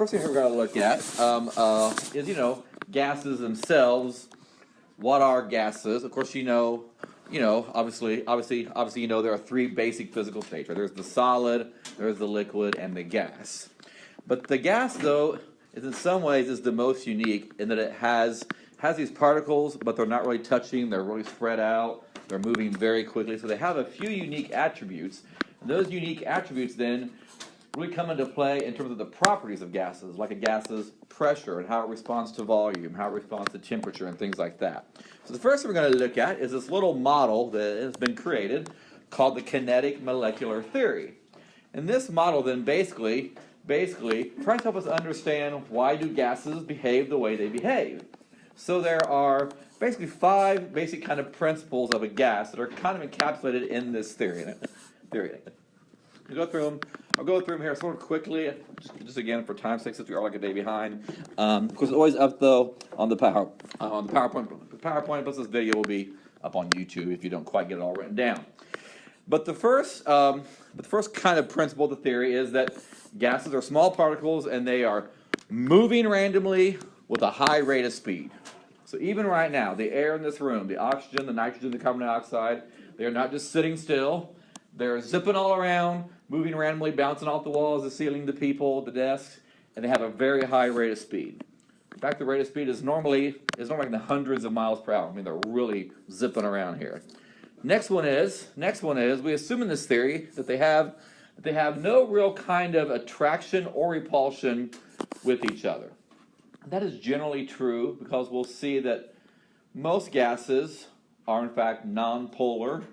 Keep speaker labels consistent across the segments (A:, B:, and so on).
A: first thing we're going to look at is, gases themselves. What are gases? Of course, obviously, there are three basic physical states. Right? There's the solid, there's the liquid, and the gas. But the gas, though, is in some ways is the most unique in that it has these particles, but they're not really touching. They're really spread out. They're moving very quickly. So they have a few unique attributes. And those unique attributes then really come into play in terms of the properties of gases, like a gas's pressure and how it responds to volume, how it responds to temperature, and things like that. So the first thing we're going to look at is this little model that has been created called the kinetic molecular theory. And this model then basically tries to help us understand why do gases behave the way they behave. So there are basically 5 basic kind of principles of a gas that are kind of encapsulated in this theory. I'll go through them here sort of quickly, just again for time's sake, since we are like a day behind. Because it's always up though on the PowerPoint. The PowerPoint plus this video will be up on YouTube if you don't quite get it all written down. But the first kind of principle of the theory is that gases are small particles and they are moving randomly with a high rate of speed. So even right now, the air in this room, the oxygen, the nitrogen, the carbon dioxide, they are not just sitting still. They're zipping all around, moving randomly, bouncing off the walls, the ceiling, the people, the desks, and they have a very high rate of speed. In fact, the rate of speed is normally in the hundreds of miles per hour. I mean, they're really zipping around here. Next one is we assume in this theory that they have no real kind of attraction or repulsion with each other. That is generally true because we'll see that most gases are in fact nonpolar,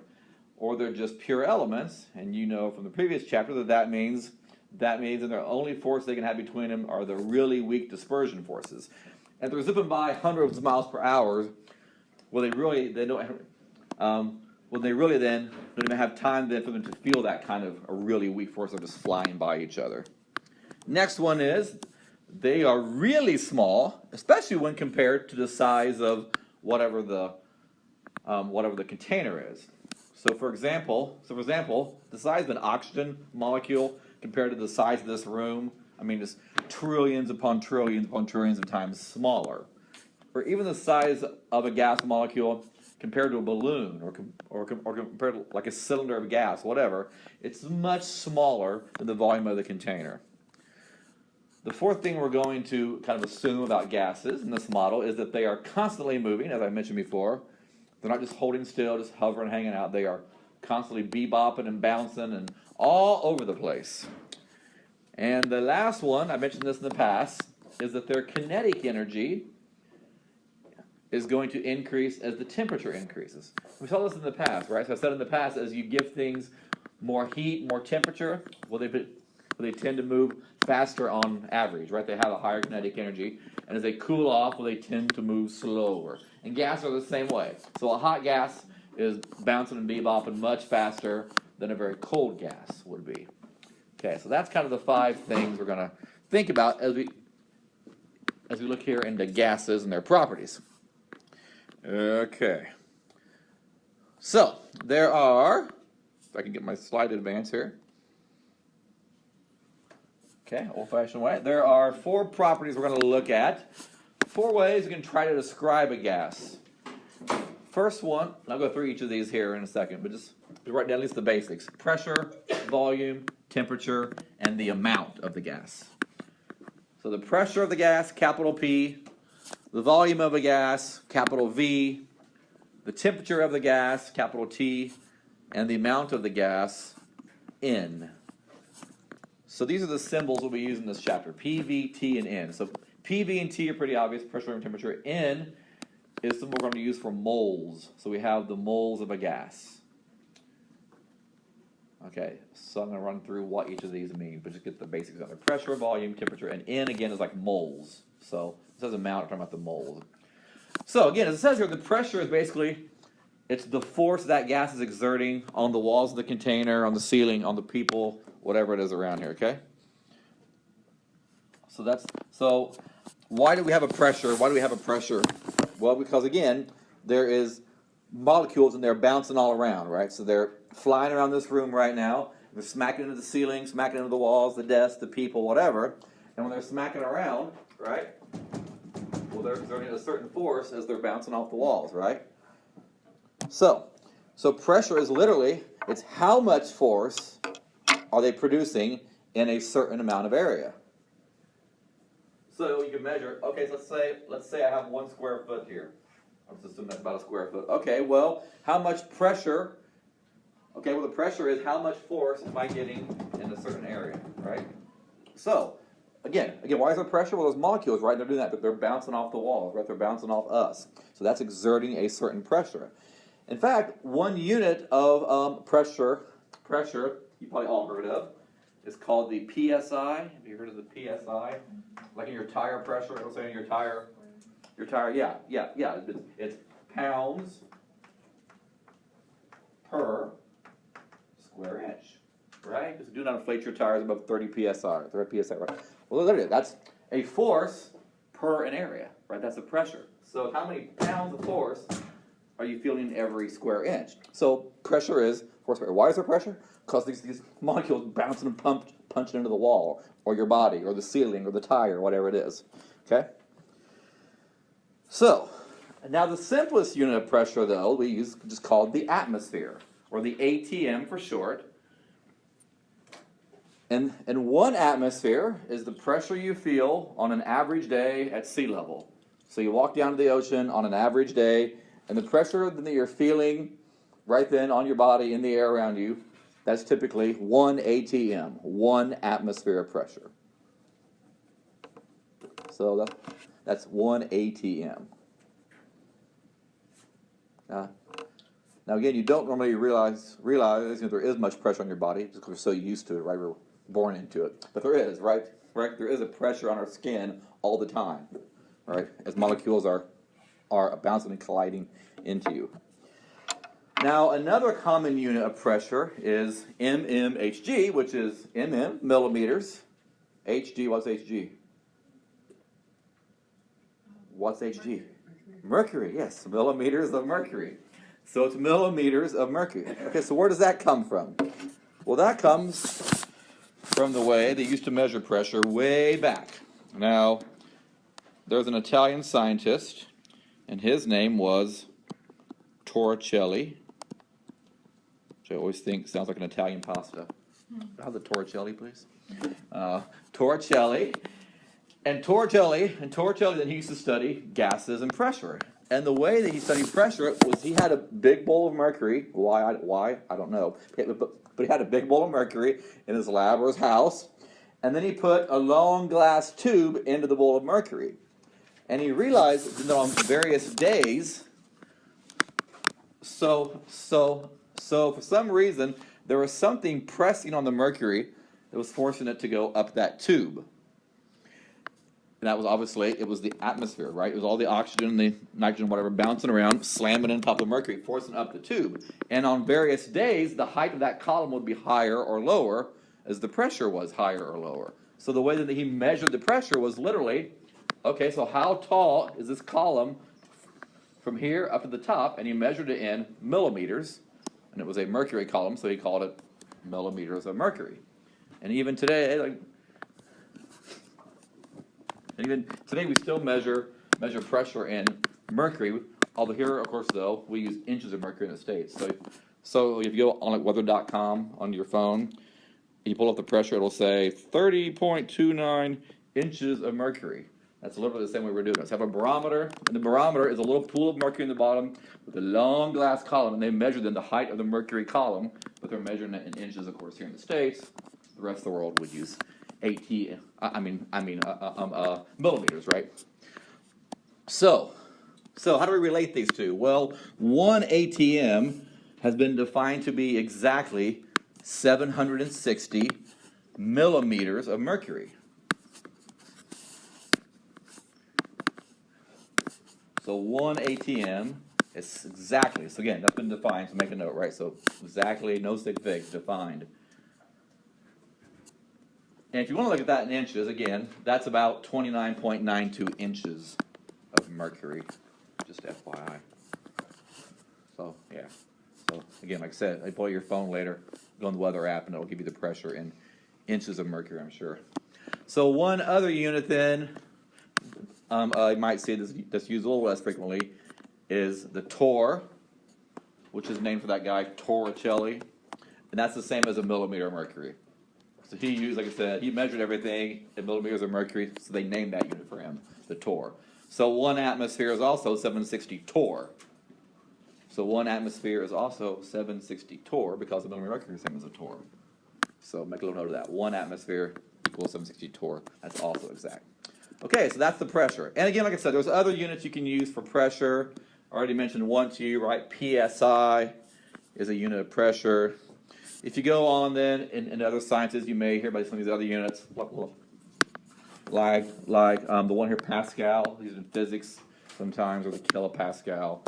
A: or they're just pure elements, and you know from the previous chapter that means that the only force they can have between them are the really weak dispersion forces. And they're zipping by hundreds of miles per hour. They really don't even have time then for them to feel that kind of a really weak force of just flying by each other. Next one is they are really small, especially when compared to the size of whatever the container is. So for example, the size of an oxygen molecule compared to the size of this room, I mean, it's trillions upon trillions upon trillions of times smaller. Or even the size of a gas molecule compared to a balloon, or compared to like a cylinder of gas, whatever, it's much smaller than the volume of the container. The fourth thing we're going to kind of assume about gases in this model is that they are constantly moving, as I mentioned before. They're not just holding still, just hovering, hanging out. They are constantly bebopping and bouncing and all over the place. And the last one, I mentioned this in the past, is that their kinetic energy is going to increase as the temperature increases. We saw this in the past, right? So I said in the past, as you give things more heat, more temperature, they tend to move faster on average, right? They have a higher kinetic energy. And as they cool off, they tend to move slower. And gas are the same way. So a hot gas is bouncing and bebopping much faster than a very cold gas would be. Okay, so that's kind of the 5 things we're going to think about as we look here into gases and their properties. Okay. So, there are, if I can get my slide advance here. Okay, old-fashioned way. There are 4 properties we're going to look at. 4 ways we can try to describe a gas. First one, and I'll go through each of these here in a second, but just write down at least the basics. Pressure, volume, temperature, and the amount of the gas. So the pressure of the gas, capital P. The volume of a gas, capital V. The temperature of the gas, capital T. And the amount of the gas, N. So these are the symbols we'll be using in this chapter, P, V, T, and N. So P, V, and T are pretty obvious, pressure and temperature. N is the symbol we're going to use for moles. So we have the moles of a gas. Okay, so I'm going to run through what each of these mean, but just get the basics of it. Pressure, volume, temperature, and N, again, is like moles. So it says amount, we're talking about the moles. So again, as it says here, the pressure is basically, it's the force that gas is exerting on the walls of the container, on the ceiling, on the people, whatever it is around here, okay? So why do we have a pressure? Why do we have a pressure? Well, because again, there is molecules and they're bouncing all around, right? So they're flying around this room right now. They're smacking into the ceiling, smacking into the walls, the desks, the people, whatever. And when they're smacking around, right, well, they're exerting a certain force as they're bouncing off the walls, right? So pressure is literally, it's how much force are they producing in a certain amount of area. So you can measure, okay, so let's say I have 1 square foot here. Let's assume that's about a square foot. Okay, well, how much pressure, okay, well the pressure is how much force am I getting in a certain area, right? So, again, why is there pressure? Well, those molecules, right, they're doing that, but they're bouncing off the walls, right? They're bouncing off us. So that's exerting a certain pressure. In fact, 1 unit of pressure, you probably all heard of, is called the PSI. Have you heard of the PSI? Like in your tire pressure, it'll say in your tire, yeah. It's pounds per square inch, right? Because do not inflate your tires above 30 PSI, right? Well, literally, that's a force per an area, right? That's a pressure. So how many pounds of force are you feeling every square inch? So pressure is force. Why is there pressure? Because these molecules bouncing and punching into the wall, or your body, or the ceiling, or the tire, whatever it is. Okay? So, now the simplest unit of pressure, though, we use just called the atmosphere, or the ATM for short. And 1 atmosphere is the pressure you feel on an average day at sea level. So you walk down to the ocean on an average day, and the pressure that you're feeling right then on your body, in the air around you, that's typically 1 ATM, 1 atmosphere of pressure. So that's 1 ATM. Now again, you don't normally realize there is much pressure on your body just because we're so used to it, right? We're born into it. But there is, right? There is a pressure on our skin all the time, right? As molecules are bouncing and colliding into you. Now, another common unit of pressure is mmHg, which is mm, millimeters. Hg, what's Hg? What's Hg? Mercury, yes, millimeters of mercury. So it's millimeters of mercury. Okay, so where does that come from? Well, that comes from the way they used to measure pressure way back. Now, there's an Italian scientist, and his name was Torricelli, which I always think sounds like an Italian pasta. How's it, Torricelli, please? Torricelli. And Torricelli, then he used to study gases and pressure. And the way that he studied pressure was he had a big bowl of mercury. Why? I don't know. But he had a big bowl of mercury in his lab or his house. And then he put a long glass tube into the bowl of mercury. And he realized that on various days, so for some reason, there was something pressing on the mercury that was forcing it to go up that tube. And that was obviously, it was the atmosphere, right? It was all the oxygen, the nitrogen, whatever, bouncing around, slamming on top of mercury, forcing up the tube. And on various days, the height of that column would be higher or lower as the pressure was higher or lower. So the way that he measured the pressure was literally, okay, so how tall is this column from here up to the top? And he measured it in millimeters. And it was a mercury column, so he called it millimeters of mercury. And even today, we still measure pressure in mercury. Although here, of course, though, we use inches of mercury in the States. So if you go on weather.com on your phone, you pull up the pressure, it'll say 30.29 inches of mercury. That's literally the same way we're doing it. So have a barometer, and the barometer is a little pool of mercury in the bottom with a long glass column, and they measure then the height of the mercury column, but they're measuring it in inches, of course, here in the States. The rest of the world would use millimeters, right? So how do we relate these two? Well, 1 ATM has been defined to be exactly 760 millimeters of mercury. So 1 ATM is exactly, so again, that's been defined, so make a note, right? So exactly, no sig figs, defined. And if you want to look at that in inches, again, that's about 29.92 inches of mercury, just FYI. So, yeah. So, again, like I said, I pull out your phone later, go on the weather app, and it'll give you the pressure in inches of mercury, I'm sure. So one other unit then, you might see this used a little less frequently, is the torr, which is named for that guy Torricelli, and that's the same as a millimeter of mercury. So he used, like I said, he measured everything in millimeters of mercury, so they named that unit for him, the torr. So 1 atmosphere is also 760 torr. So 1 atmosphere is also 760 torr because the millimeter of mercury is the same as a torr. So make a little note of that. 1 atmosphere equals 760 torr. That's also exact. Okay, so that's the pressure. And again, like I said, there's other units you can use for pressure. I already mentioned one to you, right? PSI is a unit of pressure. If you go on then in other sciences, you may hear about some of these other units, like the one here, Pascal, used in physics sometimes, or the kilopascal.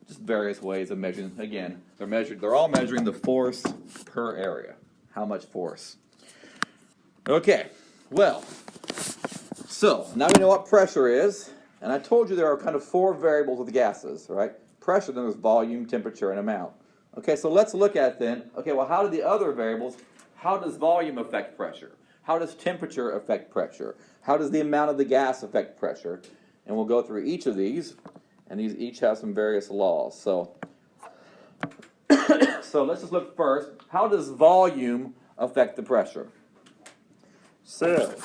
A: Just various ways of measuring. Again, they're all measuring the force per area. How much force? Okay, well, so now we know what pressure is, and I told you there are kind of 4 variables with gases, right? Pressure, then there's volume, temperature, and amount. Okay, so let's look at then, okay, well, how do the other variables, how does volume affect pressure? How does temperature affect pressure? How does the amount of the gas affect pressure? And we'll go through each of these, and these each have some various laws. So, so let's just look first. How does volume affect the pressure? So,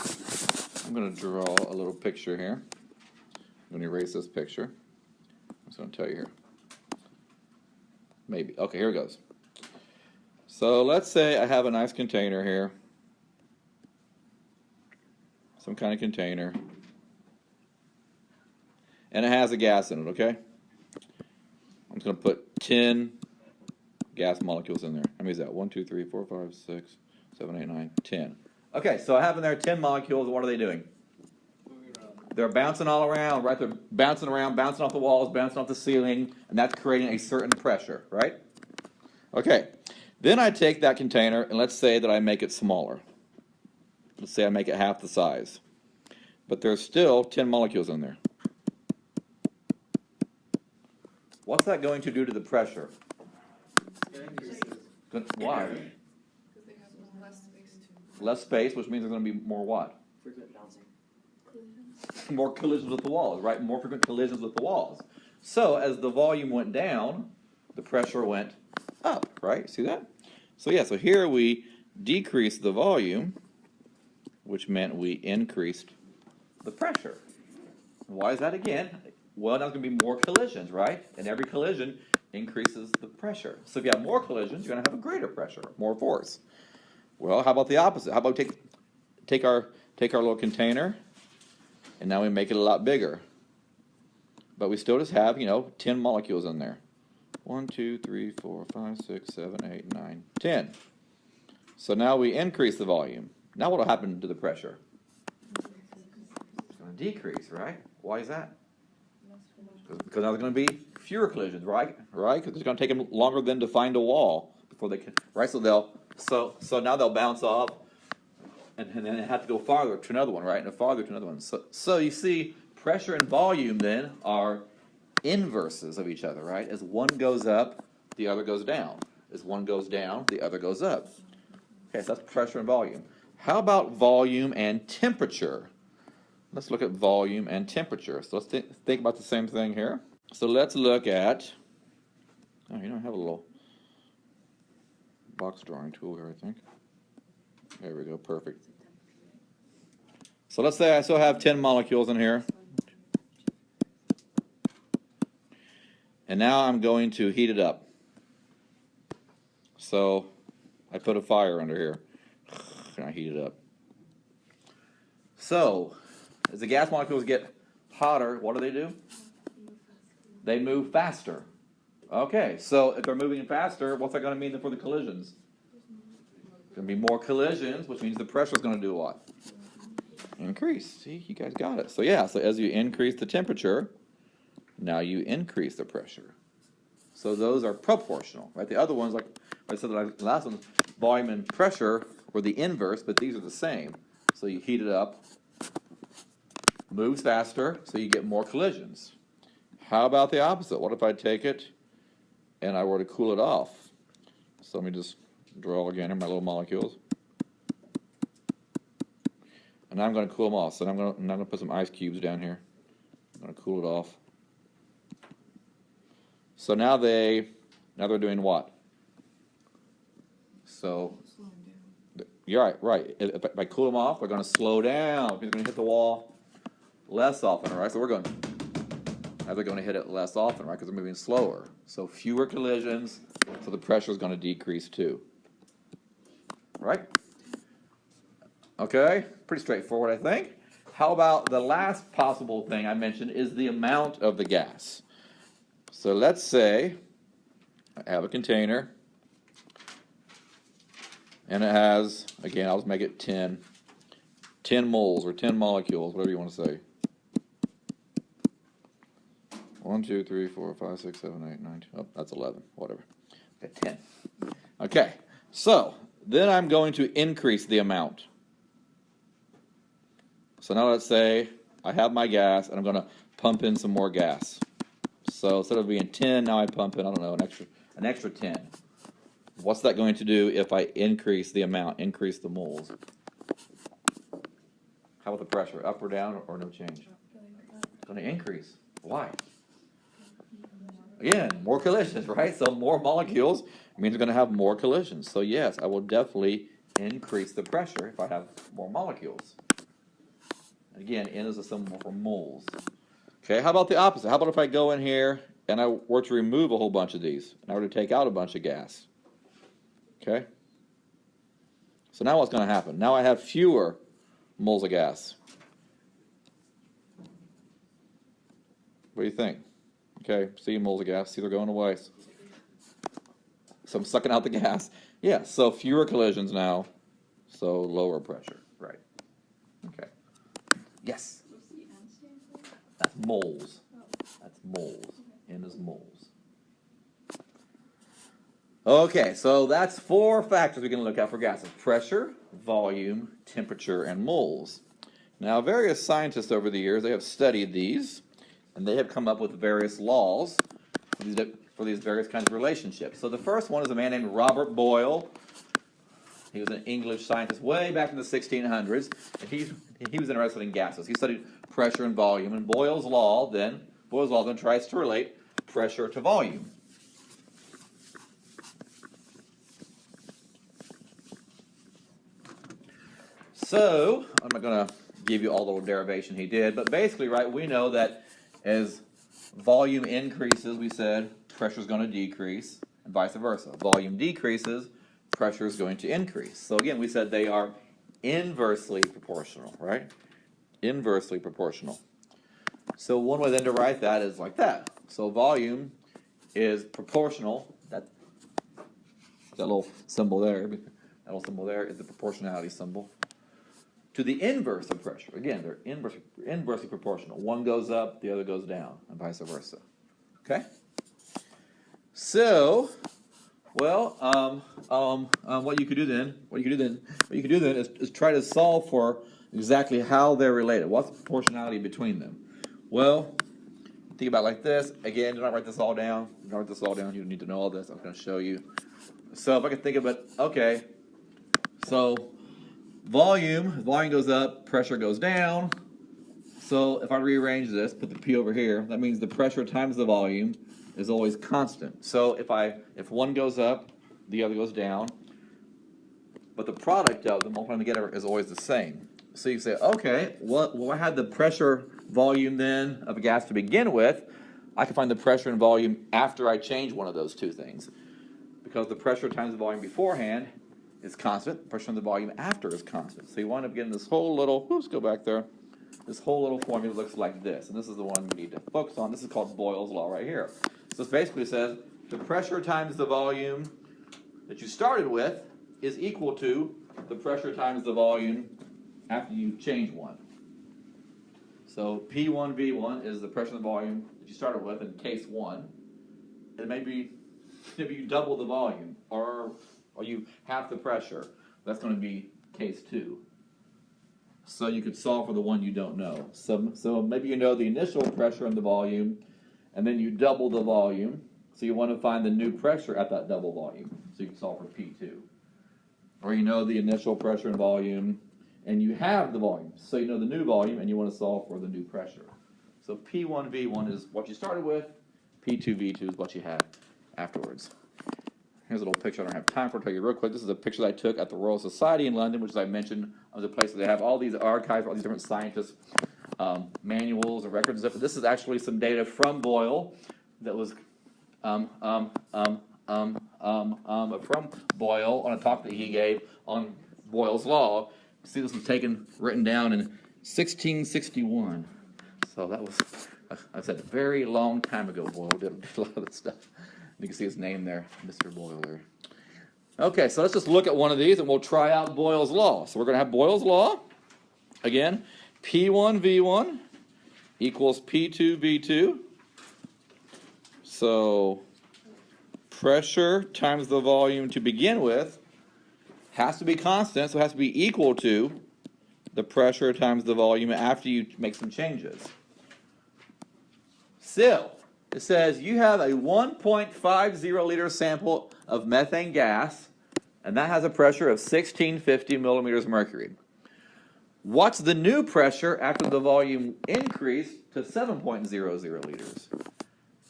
A: I'm going to draw a little picture here. I'm going to erase this picture. I'm just going to tell you here. Maybe. Okay, here it goes. So let's say I have a nice container here. Some kind of container. And it has a gas in it, okay? I'm just going to put 10 gas molecules in there. How many is that? 1, 2, 3, 4, 5, 6, 7, 8, 9, 10. Okay, so I have in there 10 molecules. What are they doing? They're bouncing all around, right? They're bouncing around, bouncing off the walls, bouncing off the ceiling, and that's creating a certain pressure, right? Okay, then I take that container, and let's say that I make it smaller. Let's say I make it half the size. But there's still 10 molecules in there. What's that going to do to the pressure? Why? Less space, which means there's going to be more what? More collisions with the walls, right? More frequent collisions with the walls. So as the volume went down, the pressure went up, right? See that? So yeah, so here we decreased the volume, which meant we increased the pressure. Why is that again? Well, now there's going to be more collisions, right? And every collision increases the pressure. So if you have more collisions, you're going to have a greater pressure, more force. Well, how about the opposite? How about we take our little container, and now we make it a lot bigger. But we still just have, 10 molecules in there. 1, 2, 3, 4, 5, 6, 7, 8, 9, 10. So now we increase the volume. Now what will happen to the pressure? It's going to decrease, right? Why is that? Because now there's going to be fewer collisions, right? Right? Because it's going to take them longer than to find a wall before they can, right? So now they'll bounce off, and then they have to go farther to another one, right? And farther to another one. So you see, pressure and volume then are inverses of each other, right? As one goes up, the other goes down. As one goes down, the other goes up. Okay, so that's pressure and volume. How about volume and temperature? Let's look at volume and temperature. So let's think about the same thing here. So let's look at, oh, you don't have a little box drawing tool here, I think. There we go, perfect. So let's say I still have 10 molecules in here. And now I'm going to heat it up. So I put a fire under here, and I heat it up. So as the gas molecules get hotter, what do? They move faster. Okay, so if they're moving faster, what's that going to mean for the collisions? Going to be more collisions, which means the pressure is going to do what? Increase. See, you guys got it. So yeah, so as you increase the temperature, now you increase the pressure. So those are proportional, right? The other ones, like I said, the last one, volume and pressure were the inverse, but these are the same. So you heat it up, moves faster, so you get more collisions. How about the opposite? What if I take it and I were to cool it off? So let me just draw again here my little molecules. And now I'm going to cool them off. So I'm going to put some ice cubes down here. I'm going to cool it off. So now they're doing what? So you're right. If I cool them off, they're going to slow down. They're going to hit the wall less often, right? So now they're going to hit it less often, right? Because they're moving slower. So fewer collisions, so the pressure is going to decrease too. Right? Okay, pretty straightforward, I think. How about the last possible thing I mentioned is the amount of the gas. So let's say I have a container, and it has, again, I'll just make it 10 moles or 10 molecules, whatever you want to say. 1, 2, 3, 4, 5, 6, 7, 8, 9, 10. Oh, that's 11, whatever. Okay, 10. Okay, so then I'm going to increase the amount. So now let's say I have my gas, and I'm going to pump in some more gas. So instead of being 10, now I pump in, I don't know, an extra 10. What's that going to do if I increase the amount, increase the moles? How about the pressure, up or down or no change? It's going to increase. Why? Again, more collisions, right? So more molecules means we're going to have more collisions. So yes, I will definitely increase the pressure if I have more molecules. Again, N is a symbol for moles. Okay, how about the opposite? How about if I go in here and I were to remove a whole bunch of these, and I were to take out a bunch of gas? Okay? So now what's going to happen? Now I have fewer moles of gas. What do you think? Okay, see moles of gas, see they're going away. So I'm sucking out the gas. Yeah, so fewer collisions now, so lower pressure. Right. Okay. Yes?
B: What's the N stand for?
A: That's moles. That's moles. N is moles. Okay, so that's 4 factors we can look at for gases: pressure, volume, temperature, and moles. Now, various scientists over the years, they have studied these, and they have come up with various laws for these various kinds of relationships. So the first one is a man named Robert Boyle. He was an English scientist way back in the 1600s, and he was interested in gases. He studied pressure and volume, and Boyle's law then tries to relate pressure to volume. So, I'm not going to give you all the little derivation he did, but basically, right, we know that as volume increases, we said pressure is going to decrease, and vice versa. Volume decreases, pressure is going to increase. So again, we said they are inversely proportional, right? Inversely proportional. So one way then to write that is like that. So volume is proportional. That little symbol there, is the proportionality symbol, to the inverse of pressure. Again, they're inversely proportional. One goes up, the other goes down, and vice versa. Okay? So, well, what you could do then is try to solve for exactly how they're related. What's the proportionality between them? Well, think about it like this. Again, do not write this all down. You don't need to know all this. I'm going to show you. So if I can think of it, okay. So volume goes up, pressure goes down. So if I rearrange this, put the P over here, that means the pressure times the volume is always constant. So if one goes up, the other goes down, but the product of them, multiplying together, is always the same. So you say, okay, well, I had the pressure volume then of a gas to begin with. I can find the pressure and volume after I change one of those two things, because the pressure times the volume beforehand is constant, the pressure and the volume after is constant. So you wind up getting this whole little, go back there. This whole little formula looks like this, and this is the one we need to focus on. This is called Boyle's Law right here. So it basically says the pressure times the volume that you started with is equal to the pressure times the volume after you change one. So P1, V1 is the pressure and the volume that you started with in case 1. And maybe you double the volume, or you half the pressure. That's going to be case 2. So you could solve for the one you don't know. So maybe you know the initial pressure and the volume, and then you double the volume. So you want to find the new pressure at that double volume. So you can solve for P2. Or you know the initial pressure and volume, and you have the volume. So you know the new volume, and you want to solve for the new pressure. So P1, V1 is what you started with. P2, V2 is what you have afterwards. Here's a little picture I don't have time for. I'll tell you real quick. This is a picture that I took at the Royal Society in London, which, as I mentioned, was a place where they have all these archives, all these different scientists' manuals and records. But this is actually some data from Boyle that was from Boyle on a talk that he gave on Boyle's Law. See, this was written down in 1661. So that was, I said, a very long time ago. Boyle did a lot of this stuff. You can see his name there, Mr. Boyle there. Okay, so let's just look at one of these and we'll try out Boyle's Law. So we're going to have Boyle's Law. Again, P1, V1 equals P2, V2. So pressure times the volume to begin with has to be constant, so it has to be equal to the pressure times the volume after you make some changes. Still, it says you have a 1.50 liter sample of methane gas, and that has a pressure of 1650 millimeters mercury. What's the new pressure after the volume increased to 7.00 liters?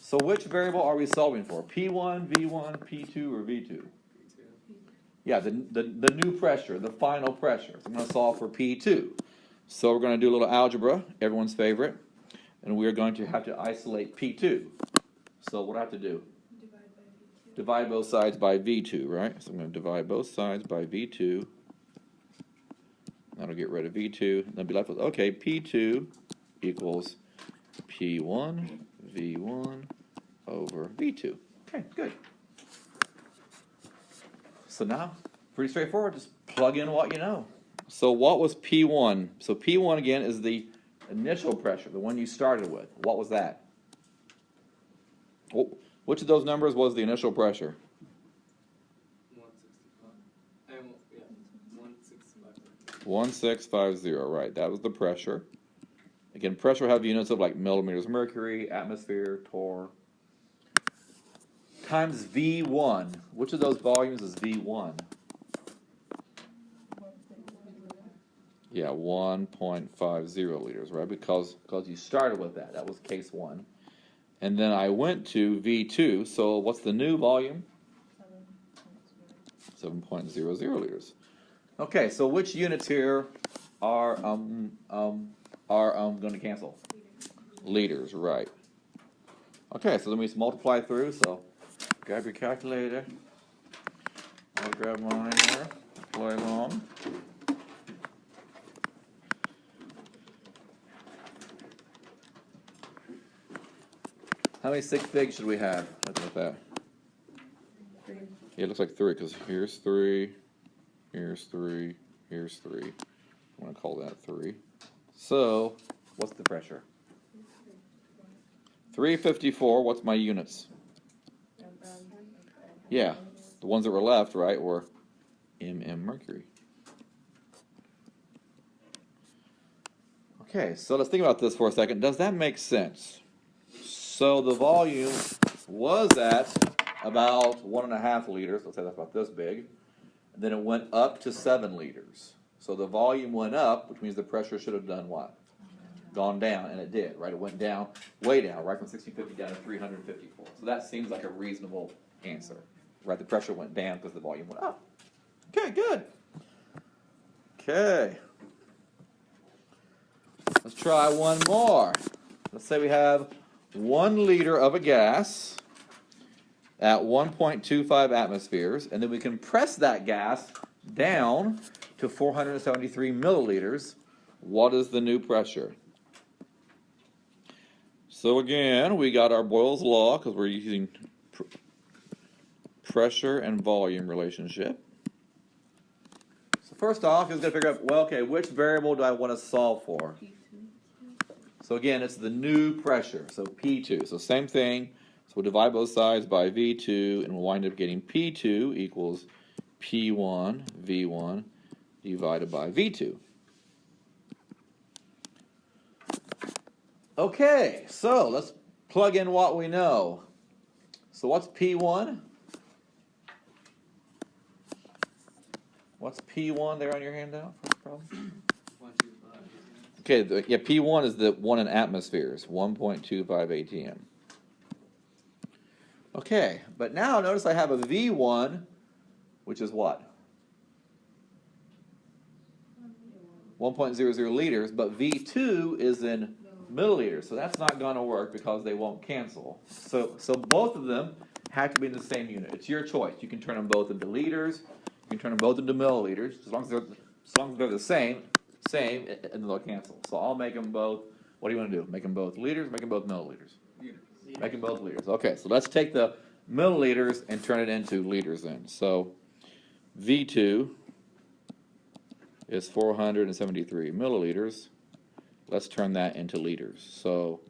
A: So which variable are we solving for? P1, V1, P2, or V2? Yeah, the new pressure, the final pressure. So I'm going to solve for P2. So we're going to do a little algebra, everyone's favorite. And we're going to have to isolate P2. So what do I have to do? Divide both sides by V2, right? So I'm going to divide both sides by V2. That'll get rid of V2. And then be left with, okay, P2 equals P1, V1 over V2. Okay, good. So now, pretty straightforward. Just plug in what you know. So what was P1? So P1, again, is the initial pressure, the one you started with. What was that? Oh, which of those numbers was the initial pressure?
B: 165.
A: 1650, right. That was the pressure. Again, pressure will have units of like millimeters mercury, atmosphere, torr. Times V1. Which of those volumes is V1? Yeah, 1.50 liters, right? Because you started with that. That was case 1. And then I went to V2. So what's the new volume? 7.00 liters. Okay, so which units here are going to cancel? Liters, right. Okay, so let me just multiply through. So grab your calculator. I'll grab mine here. Play along. How many sig figs should we have? Look at that.
C: 3.
A: Yeah, it looks like 3, because here's 3, here's 3, here's 3. I'm going to call that 3. So, what's the pressure? 354. What's my units? Yeah, the ones that were left, right, were mercury. Okay, so let's think about this for a second. Does that make sense? So the volume was at about 1.5 liters. Let's say that's about this big. And then it went up to 7 liters. So the volume went up, which means the pressure should have done what? Gone down, and it did, right? It went down, way down, right from 1650 down to 354. So that seems like a reasonable answer, right? The pressure went down because the volume went up. Okay, good. Okay. Let's try one more. Let's say we have 1 liter of a gas at 1.25 atmospheres, and then we compress that gas down to 473 milliliters. What is the new pressure? So again, we got our Boyle's Law because we're using pressure and volume relationship. So first off, you're going to figure out, well, okay, which variable do I want to solve for? So again, it's the new pressure, so P2. So same thing. So we'll divide both sides by V2, and we'll wind up getting P2 equals P1, V1, divided by V2. Okay, so let's plug in what we know. So what's P1? What's P1 there on your handout? problem?
B: 125.
A: Okay, yeah, P1 is the one in atmospheres, 1.25 ATM. Okay, but now notice I have a V1, which is what? 1.00 liters, but V2 is in milliliters, so that's not going to work because they won't cancel. So both of them have to be in the same unit. It's your choice. You can turn them both into liters, you can turn them both into milliliters, as long as they're the same, and they'll cancel. So I'll make them both. What do you want to do? Make them both liters, make them both milliliters. Make them both liters. Okay, so let's take the milliliters and turn it into liters then. So V2 is 473 milliliters. Let's turn that into liters. So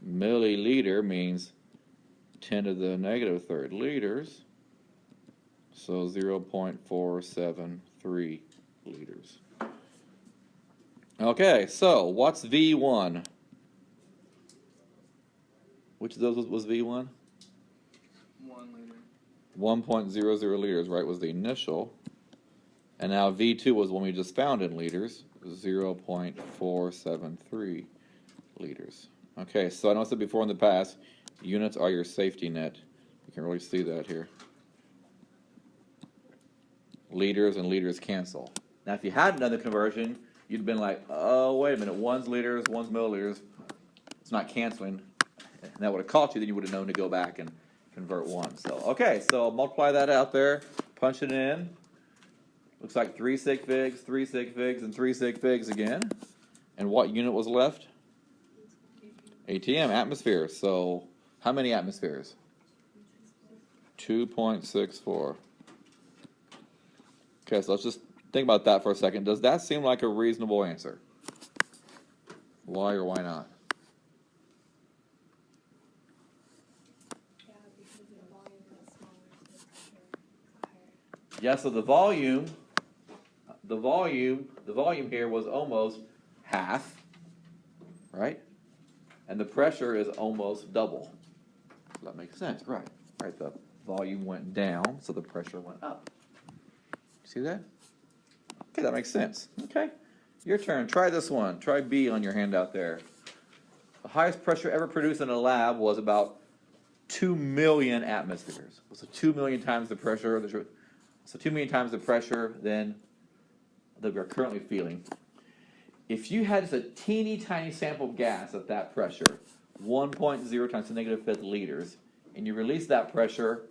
A: milliliter means 10 to the negative third liters. So 0.473 liters. Okay, so what's V1? Which of those was V1?
B: 1 liter.
A: 1.00 liters, right, was the initial. And now V2 was one we just found in liters, 0.473 liters. Okay, so I know I said before in the past, units are your safety net. You can really see that here. Liters and liters cancel. Now, if you hadn't done the conversion, you'd have been like, oh, wait a minute, one's liters, one's milliliters. It's not canceling. And that would have caught you, then you would have known to go back and convert one. So, okay, so multiply that out there, punch it in. Looks like 3 sig figs, 3 sig figs, and 3 sig figs again. And what unit was left? ATM, atmosphere. So how many atmospheres? 2.64. Okay, so let's just think about that for a second. Does that seem like a reasonable answer? Why or why not?
C: Yeah, because the volume got smaller, so the pressure got higher.
A: Yeah, so the volume here was almost half, right? And the pressure is almost double. That makes sense, right? Right, the volume went down, so the pressure went up. See that? Okay, that makes sense. Okay, your turn. Try this one. Try B on your handout there. The highest pressure ever produced in a lab was about 2 million atmospheres. So 2 million times the pressure. So 2 million times the pressure than that we're currently feeling. If you had just a teeny tiny sample of gas at that pressure, 1.0 times the negative fifth liters, and you release that pressure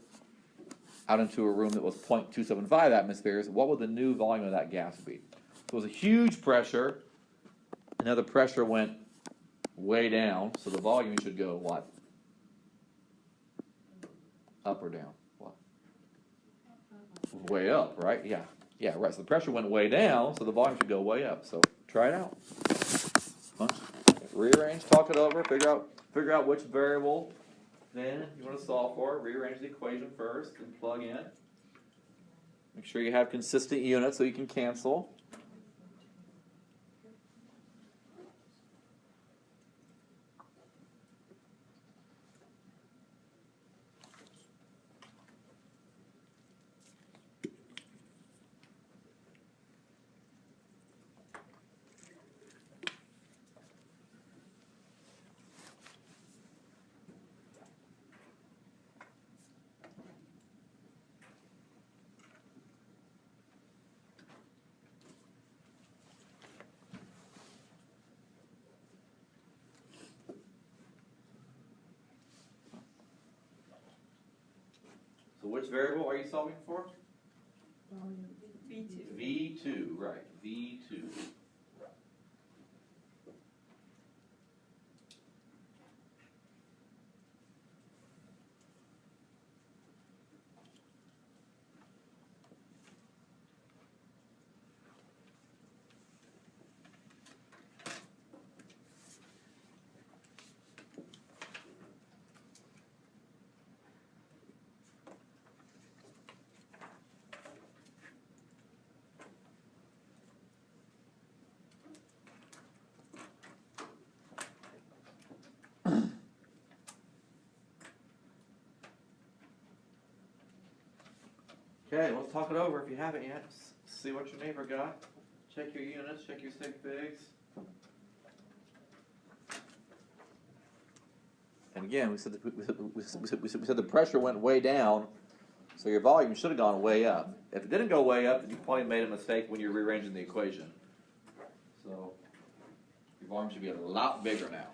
A: out into a room that was 0.275 atmospheres, what would the new volume of that gas be? So it was a huge pressure, and now the pressure went way down, so the volume should go what? Up or down? What? Way up, right? Yeah. Yeah, right. So the pressure went way down, so the volume should go way up. So try it out. Rearrange, talk it over, figure out which variable then you want to solve for. Rearrange the equation first and plug in. Make sure you have consistent units so you can cancel. So which variable are you solving for?
C: Volume. V2.
A: V2, right, V2. Okay, let's talk it over if you haven't yet. See what your neighbor got. Check your units, check your sig figs. And again, we said the pressure went way down, so your volume should have gone way up. If it didn't go way up, then you probably made a mistake when you're rearranging the equation. So your volume should be a lot bigger now.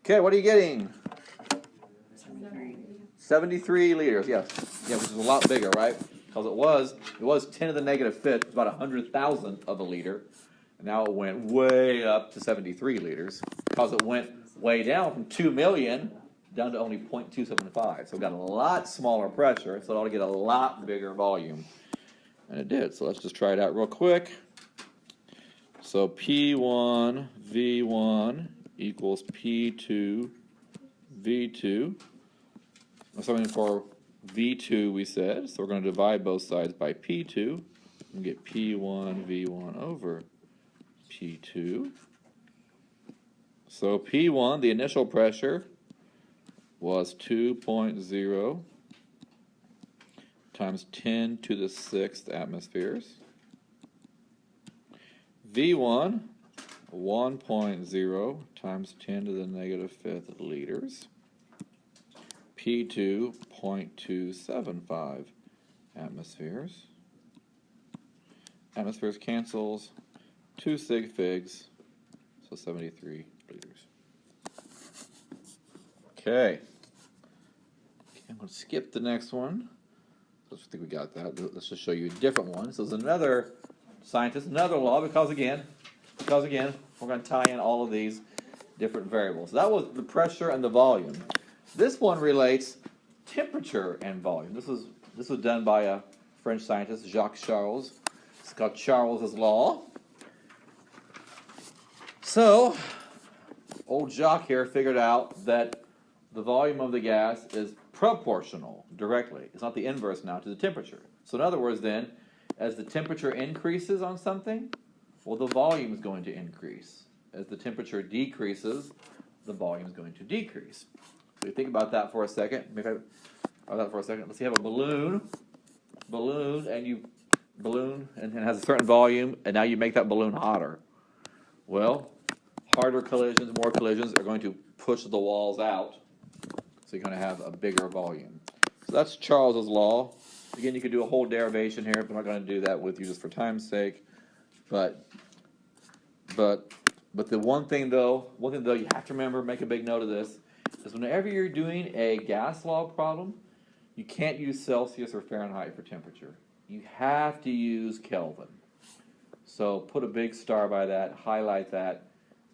A: Okay, what are you getting? 73 liters, yes. Yeah, which is a lot bigger, right? Because it was 10 to the negative fifth, about 100,000th of a liter. And now it went way up to 73 liters. Because it went way down from 2 million down to only 0.275. So we got a lot smaller pressure, so it ought to get a lot bigger volume. And it did, so let's just try it out real quick. So P1, V1 equals P2, V2. Something for V2 we said, so we're going to divide both sides by P2 and get P1, V1 over P2. So P1, the initial pressure, was 2.0 times 10 to the 6th atmospheres. V1, 1.0 times 10 to the negative 5th liters. P2, 0.275 atmospheres. Atmospheres cancels, 2 sig figs, so 73 liters. Okay, I'm going to skip the next one. I think we got that. Let's just show you a different one. So there's another scientist, another law, because again, we're going to tie in all of these different variables. That was the pressure and the volume. This one relates temperature and volume. This was done by a French scientist, Jacques Charles. It's called Charles's law. So, old Jacques here figured out that the volume of the gas is proportional directly. It's not the inverse now to the temperature. So in other words then, as the temperature increases on something, well, the volume is going to increase. As the temperature decreases, the volume is going to decrease. So you think about that for a second. Let's say you have a balloon, and it has a certain volume, and now you make that balloon hotter. Well, harder collisions, more collisions are going to push the walls out, so you're going to have a bigger volume. So that's Charles's law. Again, you could do a whole derivation here, but I'm not going to do that with you just for time's sake. But the one thing though you have to remember, make a big note of this, is whenever you're doing a gas law problem, you can't use Celsius or Fahrenheit for temperature. You have to use Kelvin. So put a big star by that, highlight that.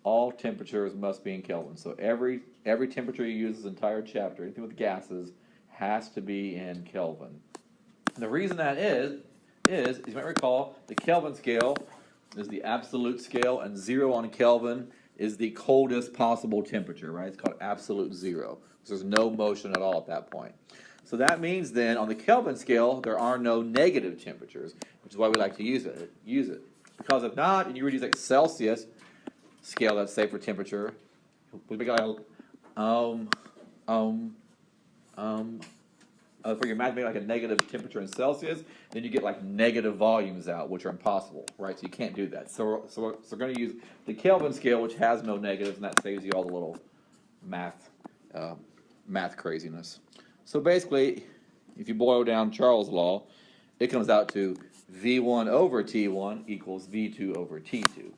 A: All temperatures must be in Kelvin. So every temperature you use this entire chapter, anything with gases, has to be in Kelvin. And the reason that is you might recall, the Kelvin scale is the absolute scale, and 0 on Kelvin is the coldest possible temperature, right? It's called absolute 0. So there's no motion at all at that point. So that means then on the Kelvin scale, there are no negative temperatures, which is why we like to use it. Because if not, and you were to use like Celsius scale, let's say for temperature, we make like for your math, make like a negative temperature in Celsius, then you get like negative volumes out, which are impossible, right? So you can't do that. So we're going to use the Kelvin scale, which has no negatives, and that saves you all the little math craziness. So basically, if you boil down Charles' law, it comes out to V1 over T1 equals V2 over T2.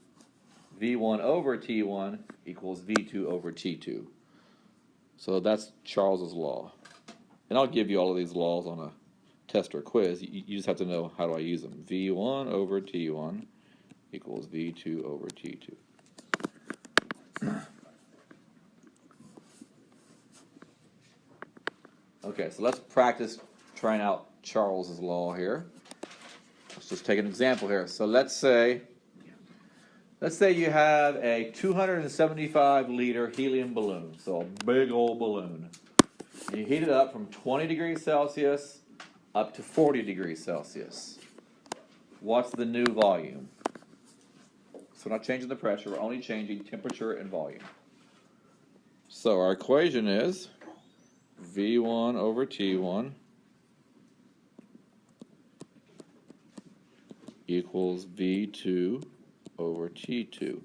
A: V1 over T1 equals V2 over T2. So that's Charles's law. And I'll give you all of these laws on a test or quiz. You just have to know how do I use them. V1 over T1 equals V2 over T2. Okay, so let's practice trying out Charles's law here. Let's just take an example here. So let's say you have a 275 liter helium balloon, so a big old balloon. You heat it up from 20 degrees Celsius up to 40 degrees Celsius. What's the new volume? So we're not changing the pressure, we're only changing temperature and volume. So our equation is V1 over T1 equals V2 over T2.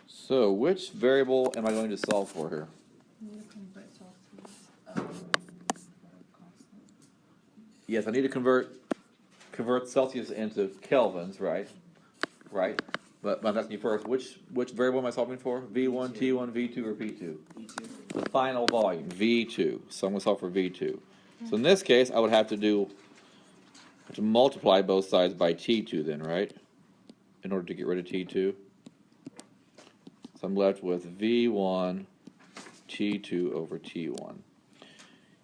A: So which variable am I going to solve for here? Yes, I need to convert Celsius into kelvins, right? Right. But I'm asking you first, which variable am I solving for? V1, T1, V2, or P2?
B: V2.
A: The final volume, V2. So I'm going to solve for V2. So in this case, I would have to multiply both sides by T2 then, right? In order to get rid of T2. So I'm left with V1 T2 over T1.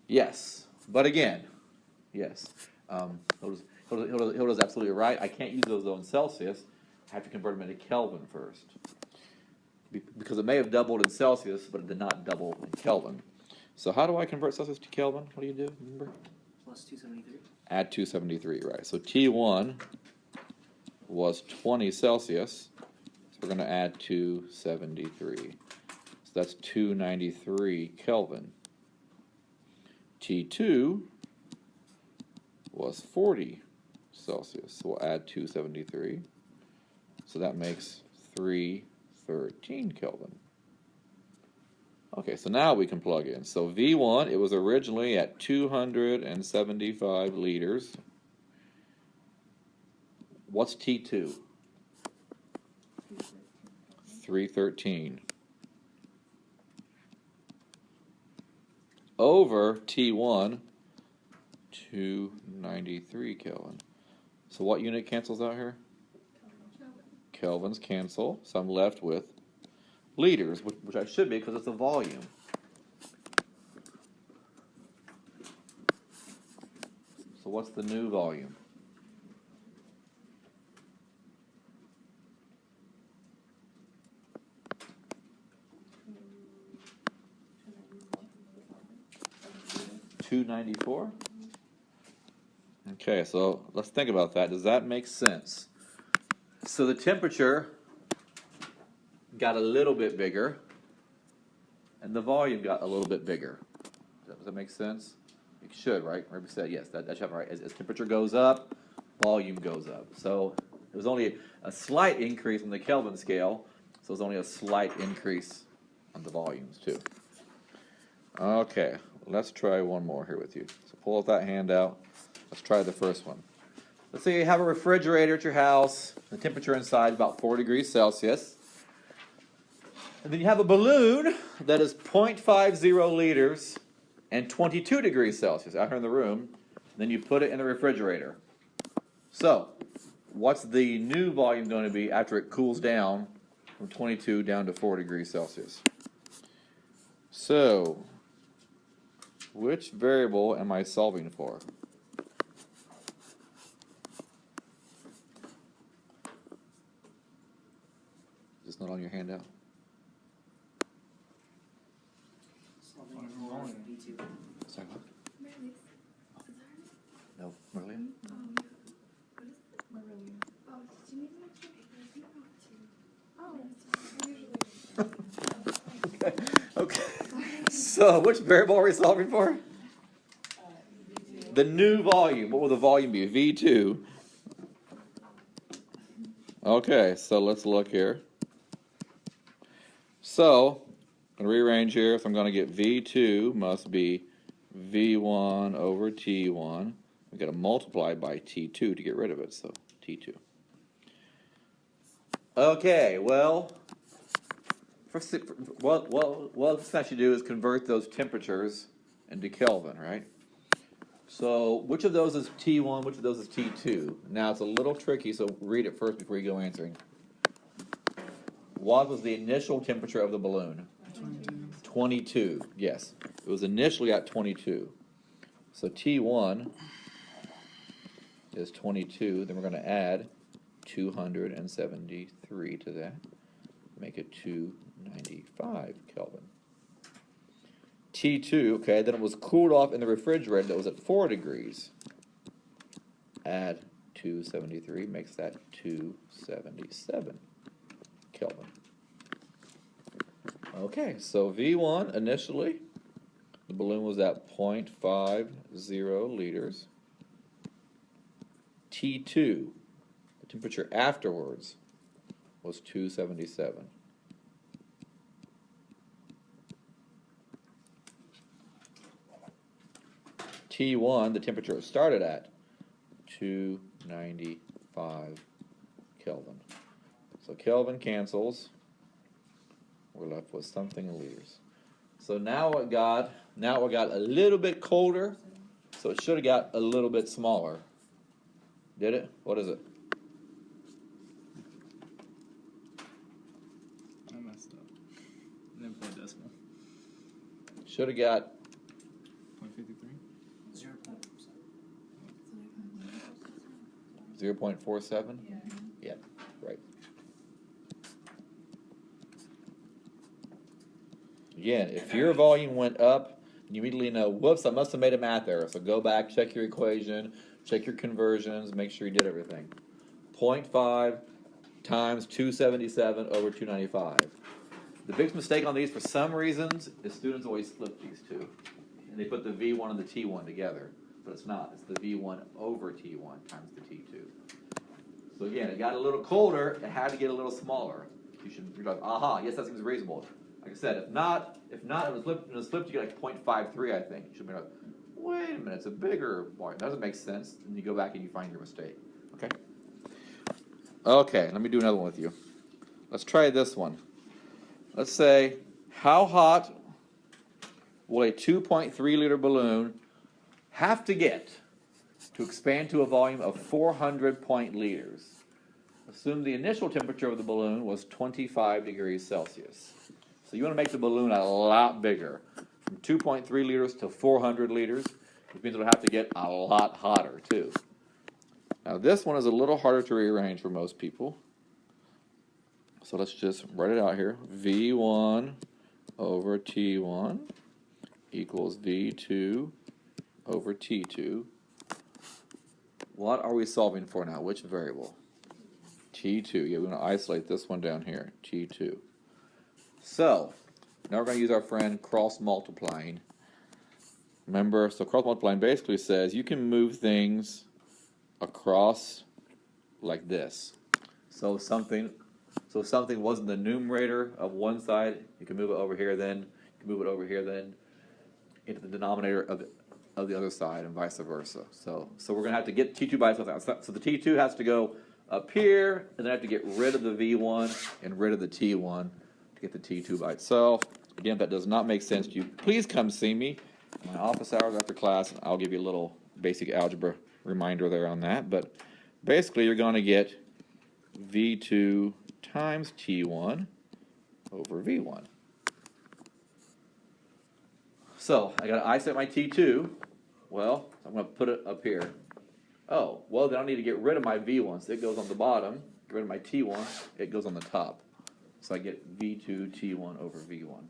A: Yes, but again, yes. Hilda's absolutely right. I can't use those though in Celsius. I have to convert them into Kelvin first. Because it may have doubled in Celsius, but it did not double in Kelvin. So how do I convert Celsius to Kelvin? What do you do? Remember?
B: Plus 273.
A: Add 273, right. So T1 was 20 Celsius. So we're going to add 273. So that's 293 Kelvin. T2 was 40 Celsius. So we'll add 273. So that makes 313 Kelvin. Okay, so now we can plug in. So V1, it was originally at 275 liters. What's T2? 313. Over T1, 293 Kelvin. So what unit cancels out here? Kelvins cancel, so I'm left with liters, which I should be because it's a volume. So what's the new volume? $294. Okay, so let's think about that. Does that make sense? So the temperature got a little bit bigger, and the volume got a little bit bigger. Does that make sense? It should, right? Remember said yes. That should be right. As temperature goes up, volume goes up. So it was only a slight increase on the Kelvin scale. So it's only a slight increase on the volumes too. Okay, let's try one more here with you. So pull out that handout. Let's try the first one. Let's say you have a refrigerator at your house. The temperature inside is about 4 degrees Celsius. And then you have a balloon that is 0.50 liters and 22 degrees Celsius out here in the room. Then you put it in the refrigerator. So, what's the new volume going to be after it cools down from 22 down to 4 degrees Celsius? So, which variable am I solving for? Is this not on your handout?
B: V2.
A: Sorry, what?
C: Really?
A: No, Merlin?
C: What is it? Maroon. Oh, did you need an extra paper? I think I have two. Oh,
A: Okay. So, which variable are we solving for? The new volume. What will the volume be? V2. Okay, so let's look here. So, I'm going to rearrange here. So I'm going to get V2 must be V1 over T1. We've got to multiply by T2 to get rid of it, so T2. Okay, well, first thing I should do is convert those temperatures into Kelvin, right? So which of those is T1, which of those is T2? Now it's a little tricky, so read it first before you go answering. What was the initial temperature of the balloon? 22, yes. It was initially at 22. So T1 is 22. Then we're going to add 273 to that. Make it 295 Kelvin. T2, okay, then it was cooled off in the refrigerator that was at 4 degrees. Add 273 makes that 277 Kelvin. Okay, so V1 initially, the balloon was at 0.50 liters. T2, the temperature afterwards, was 277. T1, the temperature it started at, 295 Kelvin. So Kelvin cancels. We're left with something in liters. So now it got a little bit colder. So it should have got a little bit smaller. Did it? What is it?
B: I messed up. Then put a decimal.
A: Should have got
B: 0.53?
A: 0.47? Yeah, right. Again, if your volume went up, you immediately know, whoops, I must have made a math error. So go back, check your equation, check your conversions, make sure you did everything. 0.5 times 277 over 295. The biggest mistake on these, for some reasons, is students always flip these two. And they put the V1 and the T1 together. But it's not. It's the V1 over T1 times the T2. So again, it got a little colder. It had to get a little smaller. You should realize, aha, yes, that seems reasonable. Like I said, if not, it was flipped, you get like 0.53, I think. You should be like, wait a minute, it's a bigger volume. That doesn't make sense. And you go back and you find your mistake. Okay? Okay, let me do another one with you. Let's try this one. Let's say, how hot will a 2.3 liter balloon have to get to expand to a volume of 400 liters? Assume the initial temperature of the balloon was 25 degrees Celsius. So you want to make the balloon a lot bigger, from 2.3 liters to 400 liters, which means it'll have to get a lot hotter too. Now this one is a little harder to rearrange for most people. So let's just write it out here. V1 over T1 equals V2 over T2. What are we solving for now? Which variable? T2. Yeah, we want to isolate this one down here, T2. So, now we're going to use our friend cross multiplying. Remember, so cross multiplying basically says you can move things across like this. So if something was in the numerator of one side, you can move it over here then, you can move it over here then, into the denominator of the other side, and vice versa. So we're going to have to get T2 by itself. So the T2 has to go up here, and then I have to get rid of the V1 and rid of the T1 to get the T2 by itself. Again, if that does not make sense to you, please come see me in my office hours after class, and I'll give you a little basic algebra reminder there on that. But basically, you're going to get V2 times T1 over V1. So I got to isolate my T2. Well, I'm going to put it up here. Oh, well, then I need to get rid of my V1. So it goes on the bottom. Get rid of my T1. It goes on the top. So I get V2 T1 over V1.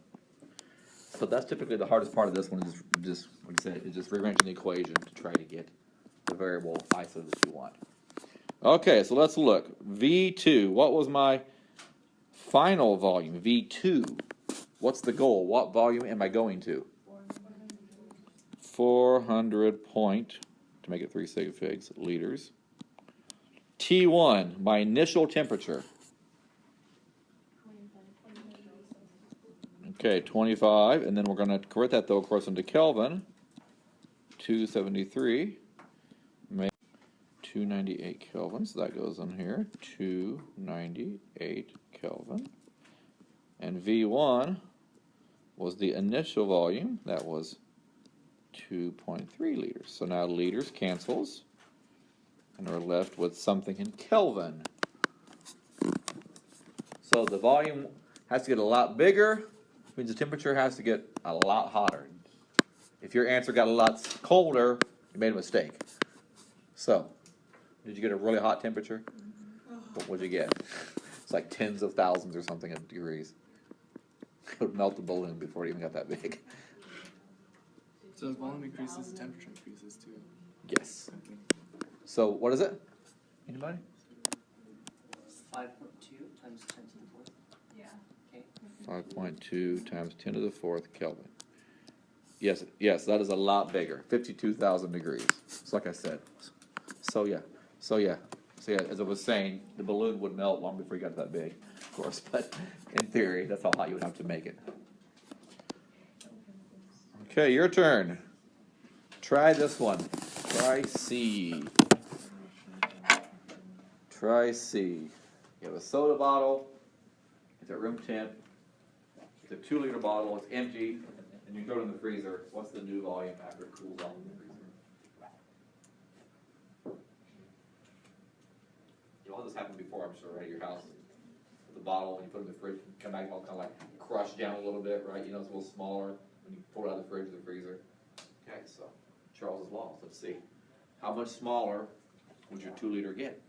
A: So that's typically the hardest part of this one. Is just like I said, is just rearranging the equation to try to get the variable isolated that you want. Okay, so let's look. V2. What was my final volume? V2. What's the goal? What volume am I going to? 400 to make it 3 sig figs, liters. T1, my initial temperature. Okay, 25, and then we're going to convert that, though, of course, into Kelvin. 273, make 298 Kelvin, so that goes in here. 298 Kelvin. And V1 was the initial volume. That was 2.3 liters. So now liters cancels, and we're left with something in Kelvin. So the volume has to get a lot bigger, which means the temperature has to get a lot hotter. If your answer got a lot colder, you made a mistake. So, did you get a really hot temperature? What would you get? It's like tens of thousands or something of degrees. It would melt the balloon before it even got that big.
B: So as volume increases, temperature increases too.
A: Yes.
B: I think.
A: So what is it? Anybody?
D: 5.2 times 10 to the fourth.
C: Yeah.
D: Okay.
A: 5.2 times 10 to the fourth Kelvin. Yes, yes, that is a lot bigger. 52,000 degrees. It's like I said. So yeah, as I was saying, the balloon would melt long before you got that big, of course. But in theory, that's how hot you would have to make it. Okay, your turn. Try this one. Try C. Try C. You have a soda bottle. It's at room temp. It's a 2-liter bottle. It's empty, and you throw it in the freezer. What's the new volume after it cools off in the freezer? You know, this happened before, I'm sure, right? At your house, with the bottle, when you put it in the fridge, come back, all kind of like crushed down a little bit, right? You know, it's a little smaller when you pull it out of the fridge or the freezer. Okay, so Charles's Law. Let's see. How much smaller would your 2-liter get?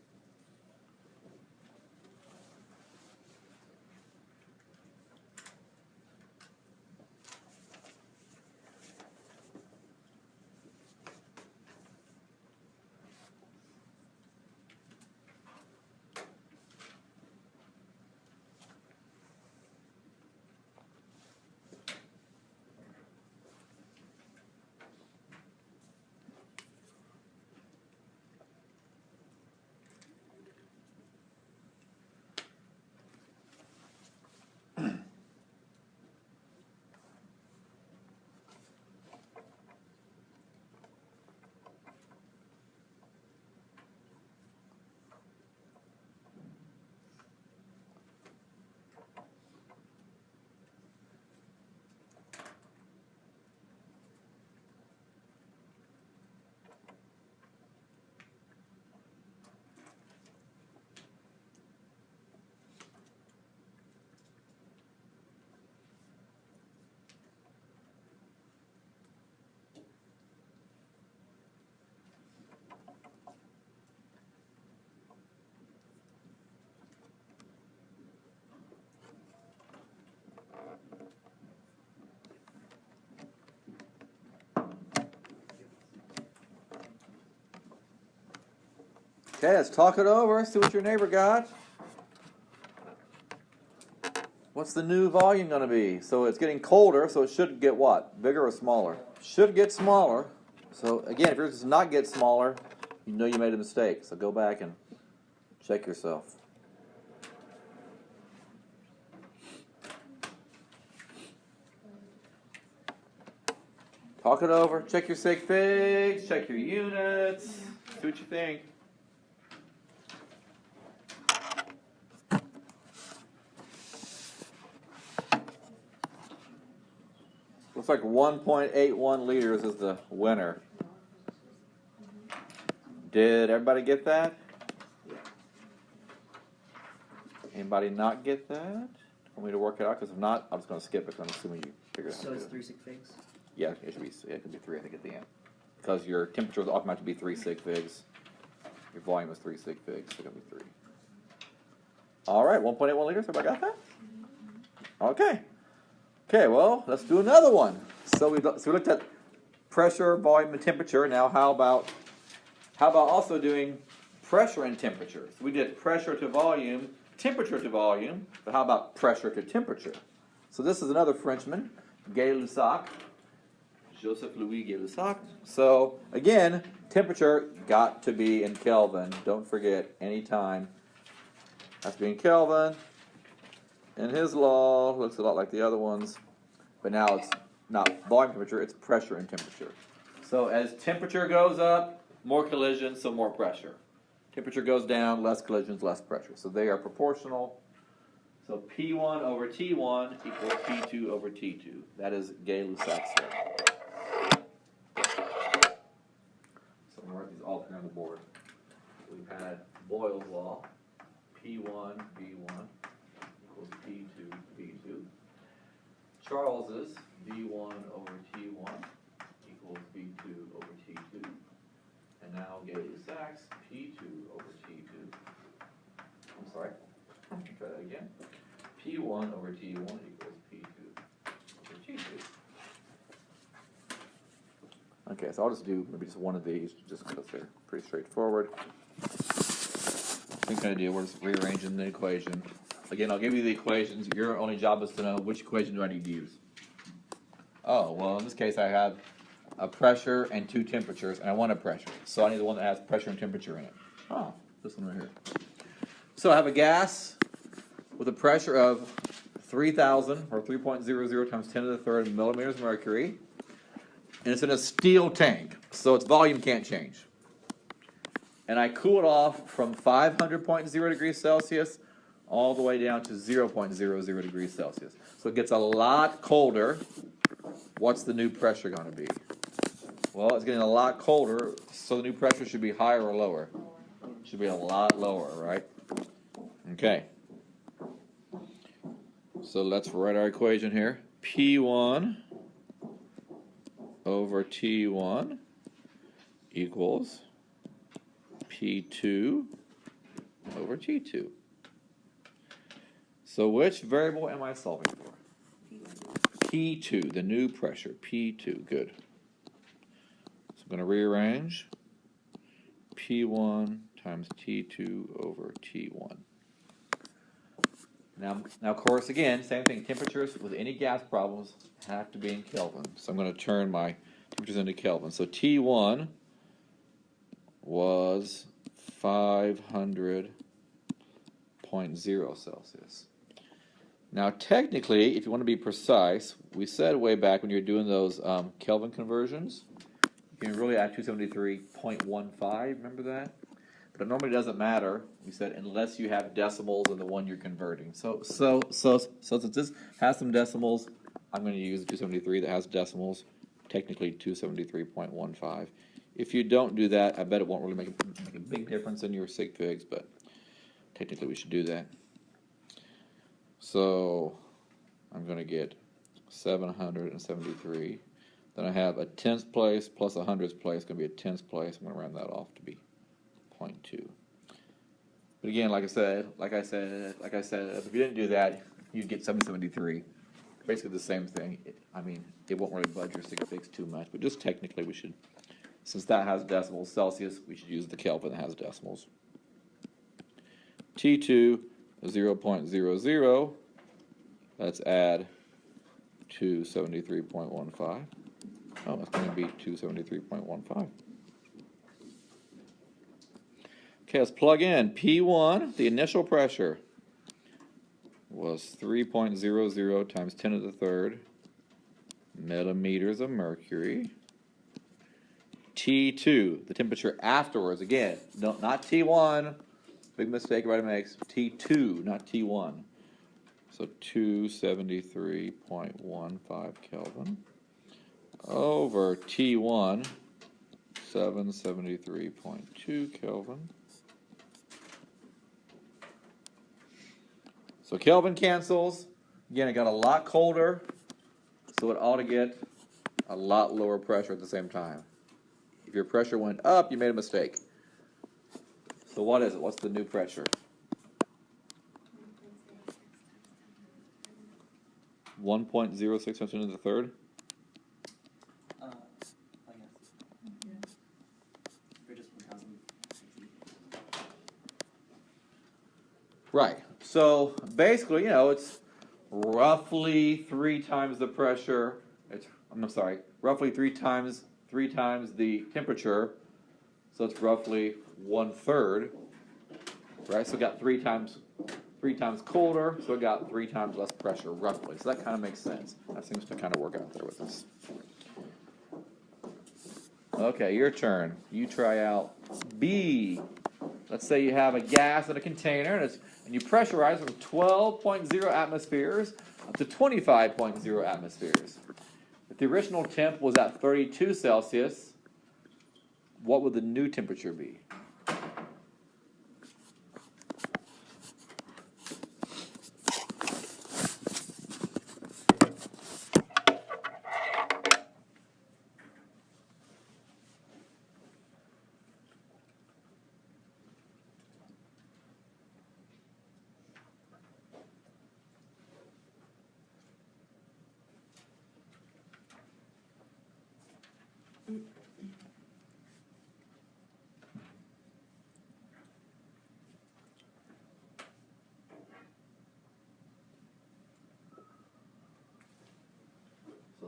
A: Okay, let's talk it over. See what your neighbor got. What's the new volume going to be? So it's getting colder, so it should get what? Bigger or smaller? Should get smaller. So again, if yours does not get smaller, you know you made a mistake. So go back and check yourself. Talk it over. Check your sig figs. Check your units. See what you think. Looks like 1.81 liters is the winner. Did everybody get that? Anybody not get that? Want me to work it out? Because if not, I'm just going to skip it. I'm assuming you figured it out.
D: So it's 3 sig figs.
A: Yeah, it should be. It could be 3, I think, at the end, because your temperature is automatically 3 sig figs. Your volume is 3 sig figs, so it's gonna be 3. All right, 1.81 liters. Everybody got that? Okay. Okay. Well, let's do another one. So we looked at pressure, volume, and temperature. Now, how about also doing pressure and temperature? So we did pressure to volume, temperature to volume, but how about pressure to temperature? So this is another Frenchman, Gay-Lussac. Joseph Louis Gay-Lussac. So again, temperature got to be in Kelvin. Don't forget, anytime has to be in Kelvin. And his law looks a lot like the other ones, but now it's not volume temperature, it's pressure and temperature. So as temperature goes up, more collisions, so more pressure. Temperature goes down, less collisions, less pressure. So they are proportional. So P1 over T1 equals P2 over T2. That is Gay-Lussac's law. So I'm going to write these all here on the board. We've had Boyle's law, P1, V1 equals P2, V2. Charles's V1 over T1 equals V2 over T2. And now Gay-Lussac's P2 over T2. I'm sorry, let me try that again. P1 over T1 equals P2 over T2. Okay, so I'll just do maybe just one of these, just because they're pretty straightforward. Same kind of deal. We're just rearranging the equation. Again, I'll give you the equations. Your only job is to know which equation do I need to use. Oh, well, in this case, I have a pressure and two temperatures, and I want a pressure. So I need the one that has pressure and temperature in it. Oh, this one right here. So I have a gas with a pressure of 3,000, or 3.00 times 10 to the third millimeters of mercury. And it's in a steel tank, so its volume can't change. And I cool it off from 500.0 degrees Celsius all the way down to 0.00 degrees Celsius. So it gets a lot colder. What's the new pressure going to be? Well, it's getting a lot colder, so the new pressure should be higher or lower? Should be a lot lower, right? Okay. So let's write our equation here. P1 over T1 equals P2 over T2. So which variable am I solving for? P2, the new pressure, P2, good. So I'm going to rearrange P1 times T2 over T1. Now, of course, again, same thing. Temperatures with any gas problems have to be in Kelvin. So I'm going to turn my temperatures into Kelvin. So T1 was 500.0 Celsius. Now, technically, if you want to be precise, we said way back when you're doing those Kelvin conversions, you can really add 273.15. Remember that? But it normally doesn't matter. We said unless you have decimals in the one you're converting. So since this has some decimals, I'm going to use the 273 that has decimals. Technically 273.15. If you don't do that, I bet it won't really make a big difference in your sig figs, but technically we should do that. So I'm going to get 773. Then I have a tenths place plus a hundredths place. Going to be a tenths place. I'm going to round that off to be 0.2. But again, like I said, if you didn't do that, you'd get 773. Basically the same thing. It won't really budge your sig figs too much, but just technically we should, since that has decimals Celsius, we should use the Kelvin that has decimals. T2 is 0.00. Let's add 273.15. Oh, it's going to be 273.15. Okay, let's plug in. P1, the initial pressure, was 3.00 times 10 to the third millimeters of mercury. T2, the temperature afterwards, again, no, not T1, big mistake everybody makes, T2, not T1. So 273.15 Kelvin over T1, 773.2 Kelvin. So Kelvin cancels. Again, it got a lot colder, so it ought to get a lot lower pressure at the same time. If your pressure went up, you made a mistake. So what is it? What's the new pressure? 1.06 times 10 to the third?
D: I guess. Or just 1,000.
A: Right. So basically, it's roughly 3 times the pressure. Roughly three times the temperature. So it's roughly 1/3. Right. So it got 3 times colder. So it got 3 times less pressure, roughly. So that kind of makes sense. That seems to kind of work out there with this. Okay, your turn. You try out B. Let's say you have a gas in a container, and you pressurize from 12.0 atmospheres up to 25.0 atmospheres. If the original temp was at 32 Celsius, what would the new temperature be?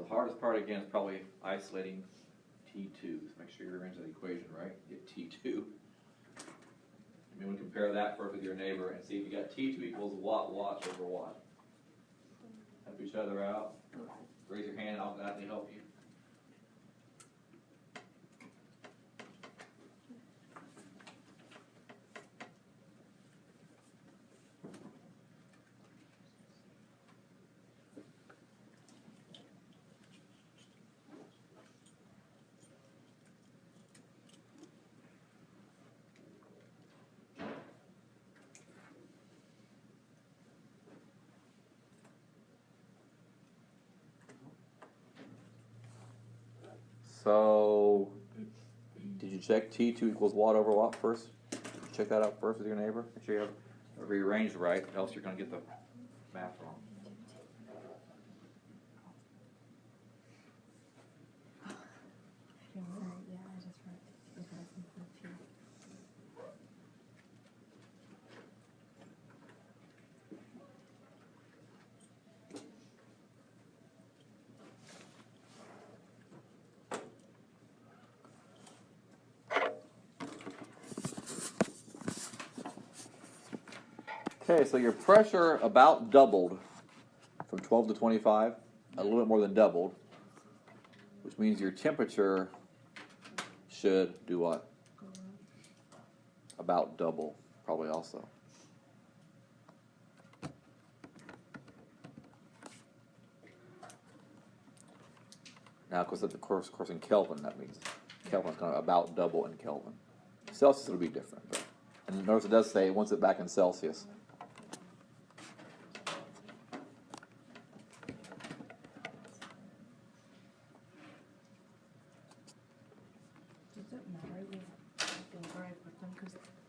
A: the hardest part again is probably isolating T2. So make sure you arrange that equation right. Get T2. And we compare that first with your neighbor and see if you got T2 equals what over what. Help each other out. Raise your hand, I'll gladly help you. So, did you check T2 equals what over what first? Check that out first with your neighbor. Make sure you have rearranged right, else you're going to get the math wrong. Okay, so your pressure about doubled from 12 to 25, a little bit more than doubled, which means your temperature should do what? About double, probably also. Now, of course, in Kelvin, that means Kelvin's going to about double in Kelvin. Celsius will be different, but, and notice it does say it wants it back in Celsius.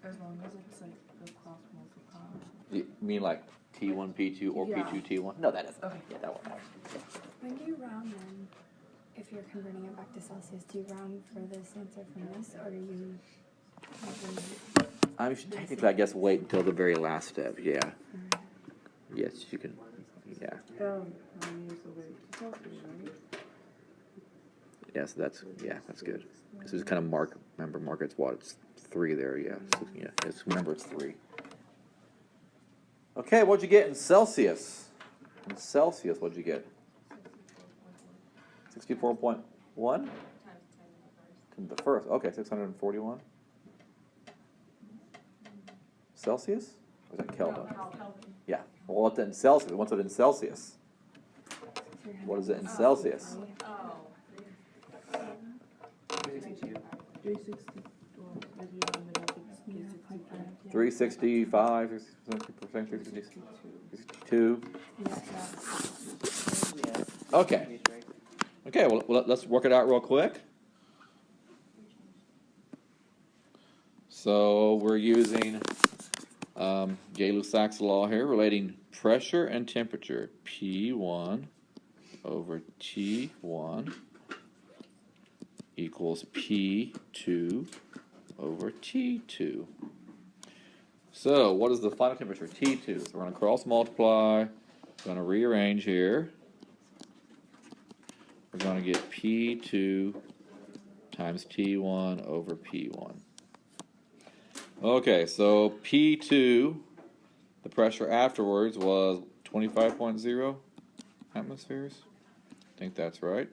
C: As long as it's like the cross multiply.
A: You mean like T1, P2, or P2, T1? No, that isn't.
C: Okay.
A: Yeah, that won't matter.
E: When do you round then? If you're converting it back to Celsius, do you round for this answer from this, or do you?
A: I should technically, I guess, wait until the very last step. Yeah. Yes, you can. Yeah. Yes, that's good. This is kind of mark. Remember, mark it's what? It's 3 there. Yeah. So, yeah. Remember, it's 3. Okay, what'd you get in Celsius? In Celsius, what'd you get? 64.1? To the first. Okay, 641. Celsius? Or is that Kelvin? Yeah. Well, what's it in Celsius? What's it in Celsius? What is it in Celsius? 365, 362. Okay. Okay, well, let's work it out real quick. So we're using Gay-Lussac's law here, relating pressure and temperature. P1 over T1 equals P2 over T2. So what is the final temperature? T2. So we're going to cross multiply. Going to rearrange here. We're going to get P2 times T1 over P1. Okay, so P2, the pressure afterwards was 25.0 atmospheres. I think that's right.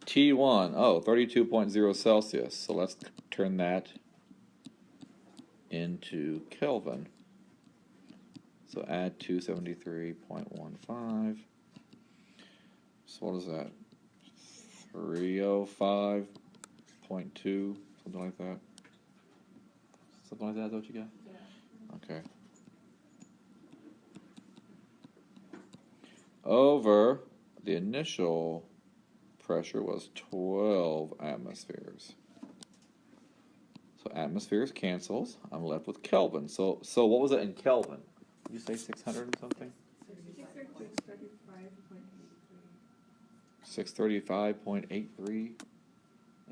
A: T1, 32.0 Celsius. So let's turn that into Kelvin. So add 273.15. So what is that? 305.2, something like that. Something like that, is that what you got? Yeah. Okay. Over the initial pressure was 12 atmospheres. So atmospheres cancels. I'm left with Kelvin. So what was it in Kelvin? Did you say 600 and something? 635.83.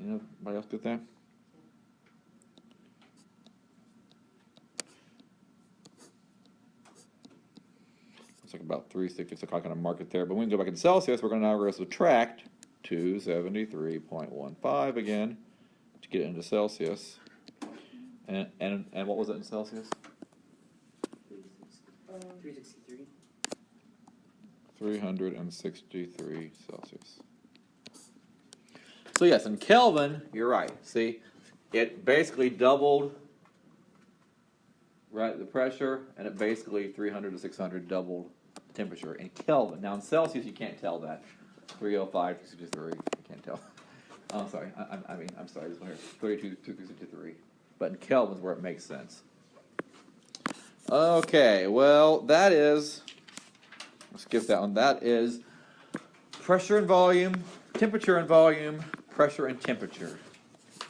A: Anybody else get that? It's like about 360, so I'm going to mark it there. But when we go back in Celsius, we're going to now go subtract 273.15 again to get it into Celsius. And what was it in Celsius?
D: 363.
A: 363 Celsius. So yes, in Kelvin, you're right. See, it basically doubled, right, the pressure, and it basically 300 to 600 doubled the temperature in Kelvin. Now in Celsius, you can't tell that. 305, 363, you can't tell. I'm sorry. I'm sorry. This one here, 32, 363. But in Kelvin is where it makes sense. Okay, well, that is, let's skip that one. That is pressure and volume, temperature and volume, pressure and temperature.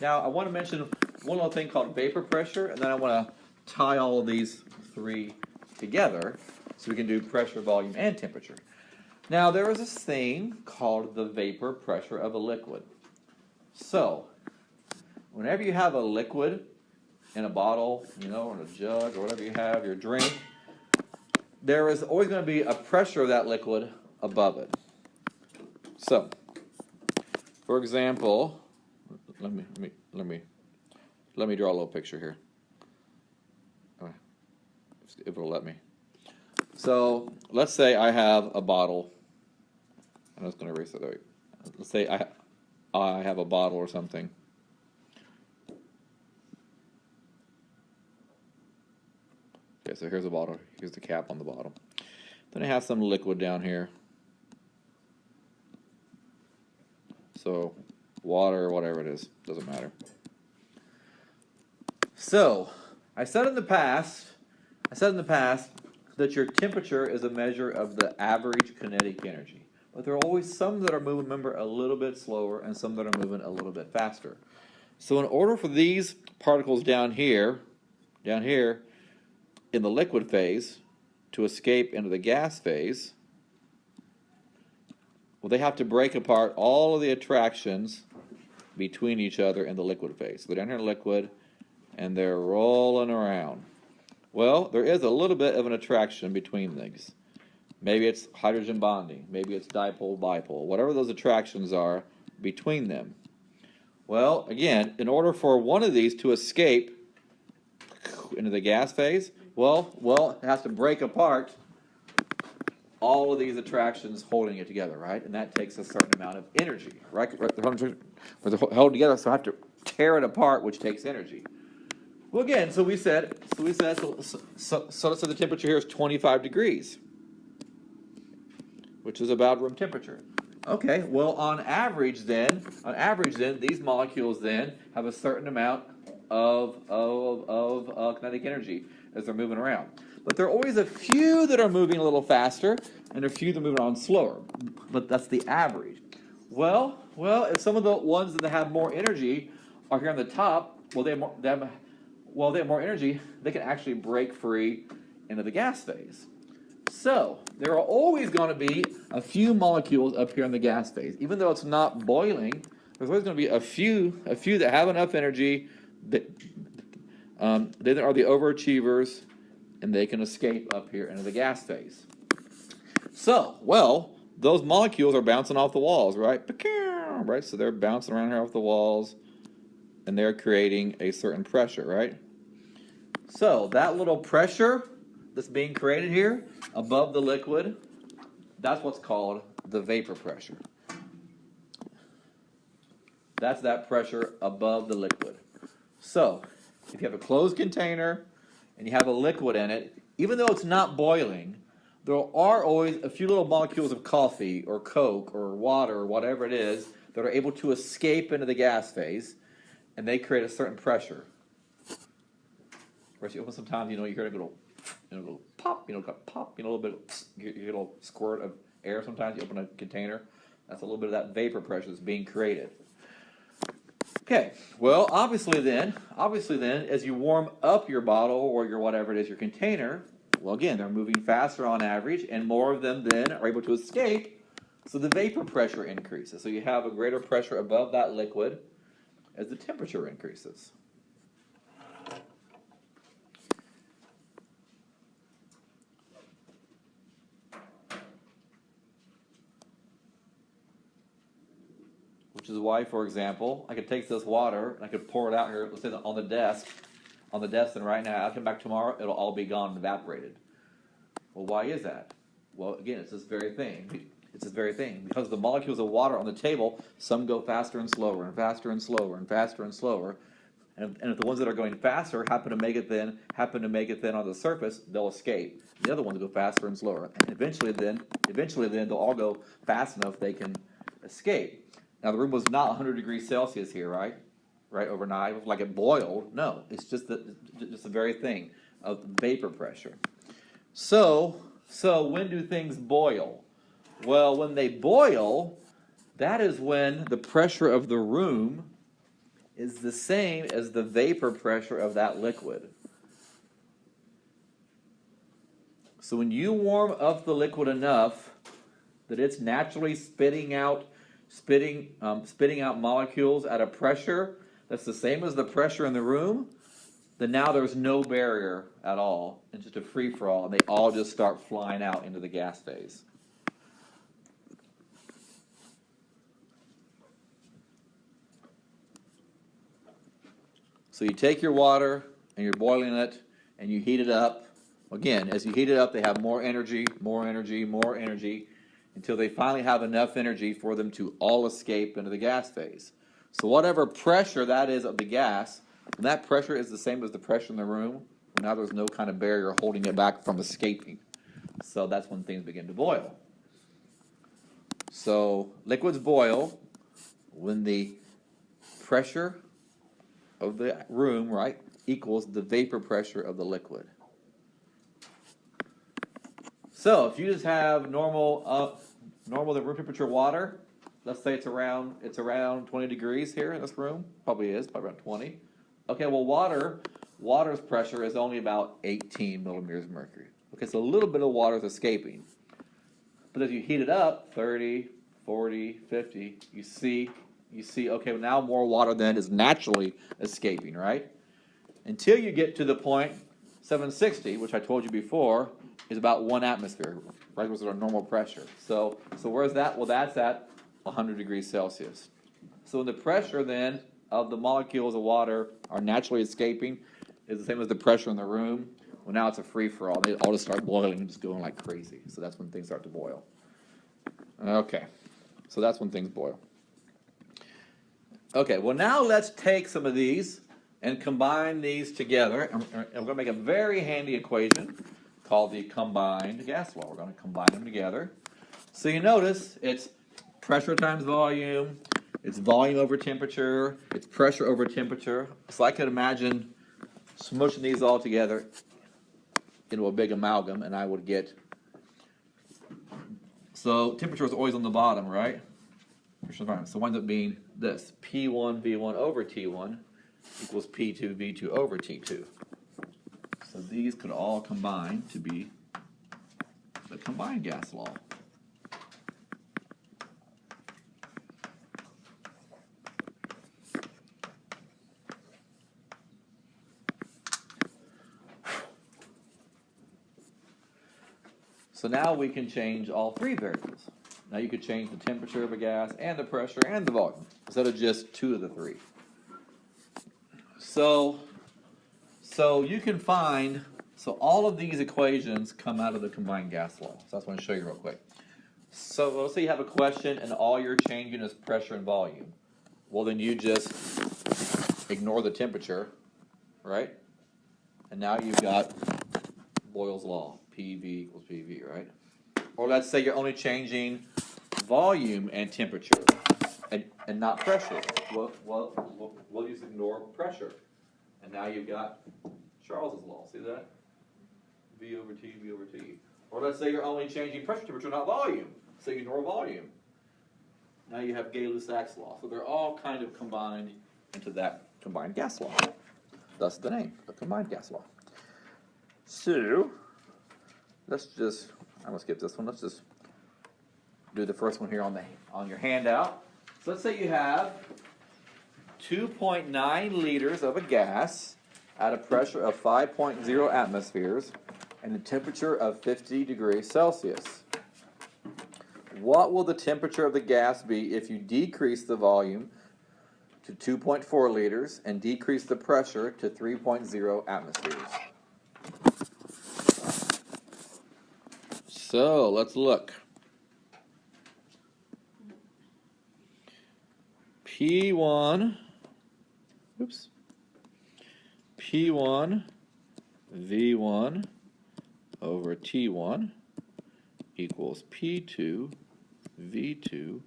A: Now, I want to mention one little thing called vapor pressure, and then I want to tie all of these three together so we can do pressure, volume, and temperature. Now, there is this thing called the vapor pressure of a liquid. So, whenever you have a liquid in a bottle, you know, or in a jug, or whatever you have, your drink, there is always going to be a pressure of that liquid above it. So, for example, let me draw a little picture here. If it'll let me. So, let's say I have a bottle. I'm just going to erase it. Let's say I have a bottle or something. Okay, so here's a bottle. Here's the cap on the bottom. Then I have some liquid down here. So, water or whatever it is, doesn't matter. So, I said in the past that your temperature is a measure of the average kinetic energy. But there are always some that are moving, remember, a little bit slower and some that are moving a little bit faster. So in order for these particles down here in the liquid phase to escape into the gas phase, well, they have to break apart all of the attractions between each other in the liquid phase. So they're down here in liquid, and they're rolling around. Well, there is a little bit of an attraction between things. Maybe it's hydrogen bonding. Maybe it's dipole-bipole. Whatever those attractions are between them. Well, again, in order for one of these to escape into the gas phase, well, it has to break apart all of these attractions holding it together, right? And that takes a certain amount of energy, right? They're held together, so I have to tear it apart, which takes energy. Well, again, so the temperature here is 25 degrees, which is about room temperature. Okay, well, on average then, these molecules then have a certain amount of kinetic energy as they're moving around. But there are always a few that are moving a little faster, and a few that are moving on slower. But that's the average. Well, if some of the ones that have more energy are here on the top, they have more energy, they can actually break free into the gas phase. So, there are always going to be a few molecules up here in the gas phase. Even though it's not boiling, there's always going to be a few that have enough energy that they are the overachievers, and they can escape up here into the gas phase. So, well, those molecules are bouncing off the walls, right? Right? So they're bouncing around here off the walls, and they're creating a certain pressure, right? So that little pressure that's being created here above the liquid, that's what's called the vapor pressure. That's that pressure above the liquid. So if you have a closed container and you have a liquid in it, even though it's not boiling, there are always a few little molecules of coffee or Coke or water or whatever it is that are able to escape into the gas phase, and they create a certain pressure. Whereas sometimes, you hear a little pop, pop, a little bit, you get a little squirt of air sometimes. You open a container, that's a little bit of that vapor pressure that's being created. Okay, well, obviously then, as you warm up your bottle or your whatever it is, your container, well, again, they're moving faster on average, and more of them then are able to escape, so the vapor pressure increases. So you have a greater pressure above that liquid as the temperature increases. which is why, for example, I could take this water and I could pour it out here, let's say on the desk, and right now, I'll come back tomorrow, it'll all be gone and evaporated. Well, why is that? Well, again, it's this very thing. It's this very thing. Because the molecules of water on the table, some go faster and slower and faster and slower and faster and slower. And if the ones that are going faster happen to make it then on the surface, they'll escape. The other ones go faster and slower. And eventually then they'll all go fast enough they can escape. Now the room was not 100 degrees Celsius here, right? Right, overnight. It was like it boiled. No, it's just the very thing of vapor pressure. So when do things boil? Well, when they boil, that is when the pressure of the room is the same as the vapor pressure of that liquid. So when you warm up the liquid enough that it's naturally spitting out molecules at a pressure that's the same as the pressure in the room, then now there's no barrier at all. It's just a free-for-all, and they all just start flying out into the gas phase. So you take your water, and you're boiling it, and you heat it up. Again, as you heat it up, they have more energy, until they finally have enough energy for them to all escape into the gas phase. So whatever pressure that is of the gas, when that pressure is the same as the pressure in the room, now there's no kind of barrier holding it back from escaping. So that's when things begin to boil. So liquids boil when the pressure of the room, right, equals the vapor pressure of the liquid. So if you just have normal the room temperature water, let's say it's around 20 degrees here in this room, probably around 20. Okay, well water's pressure is only about 18 millimeters of mercury. Okay, so a little bit of water is escaping. But as you heat it up, 30, 40, 50, you see, okay, now more water then is naturally escaping, right? Until you get to the point 760, which I told you before, is about 1 atmosphere, right? Which is our normal pressure. So where's that? Well, that's at 100 degrees Celsius. So when the pressure then of the molecules of water are naturally escaping is the same as the pressure in the room, well, now it's a free-for-all. They all just start boiling and just going like crazy. So that's when things start to boil. Okay, so that's when things boil. Okay, well now let's take some of these and combine these together. And we're going to make a very handy equation called the combined gas law. We're going to combine them together. So you notice it's pressure times volume, it's volume over temperature, it's pressure over temperature. So I could imagine smushing these all together into a big amalgam, and I would get, so temperature is always on the bottom, right? So it winds up being this, P1 V1 over T1 equals P2 V2 over T2. So these could all combine to be the combined gas law. So now we can change all three variables. Now you could change the temperature of a gas and the pressure and the volume instead of just two of the three. So you can find, so all of these equations come out of the combined gas law. So that's what I'm going to show you real quick. So let's say you have a question and all you're changing is pressure and volume. Well, then you just ignore the temperature, right? And now you've got Boyle's law, PV equals PV, right? Or let's say you're only changing volume and temperature and not pressure. Well, we'll just ignore pressure. And now you've got Charles's law. See that? V over T, V over T. Or let's say you're only changing pressure, temperature, not volume. So you ignore volume. Now you have Gay-Lussac's law. So they're all kind of combined into that combined gas law. Thus the name, the combined gas law. So let's just, I'm going to skip this one. Let's just do the first one here on your handout. So let's say you have 2.9 liters of a gas at a pressure of 5.0 atmospheres and a temperature of 50 degrees Celsius. What will the temperature of the gas be if you decrease the volume to 2.4 liters and decrease the pressure to 3.0 atmospheres? So let's look. P1, P1 V1 over T1 equals P2 V2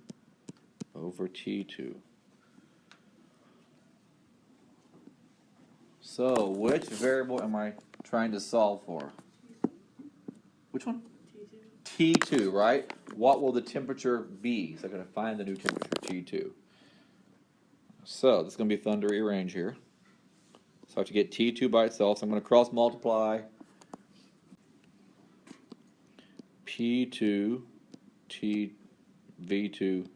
A: over T2. So, which variable am I trying to solve for? Which one? T2, right? What will the temperature be? So I'm going to find the new temperature, T2. So, this is going to be fun to rearrange here. So I have to get T2 by itself. So I'm going to cross multiply P2 T V2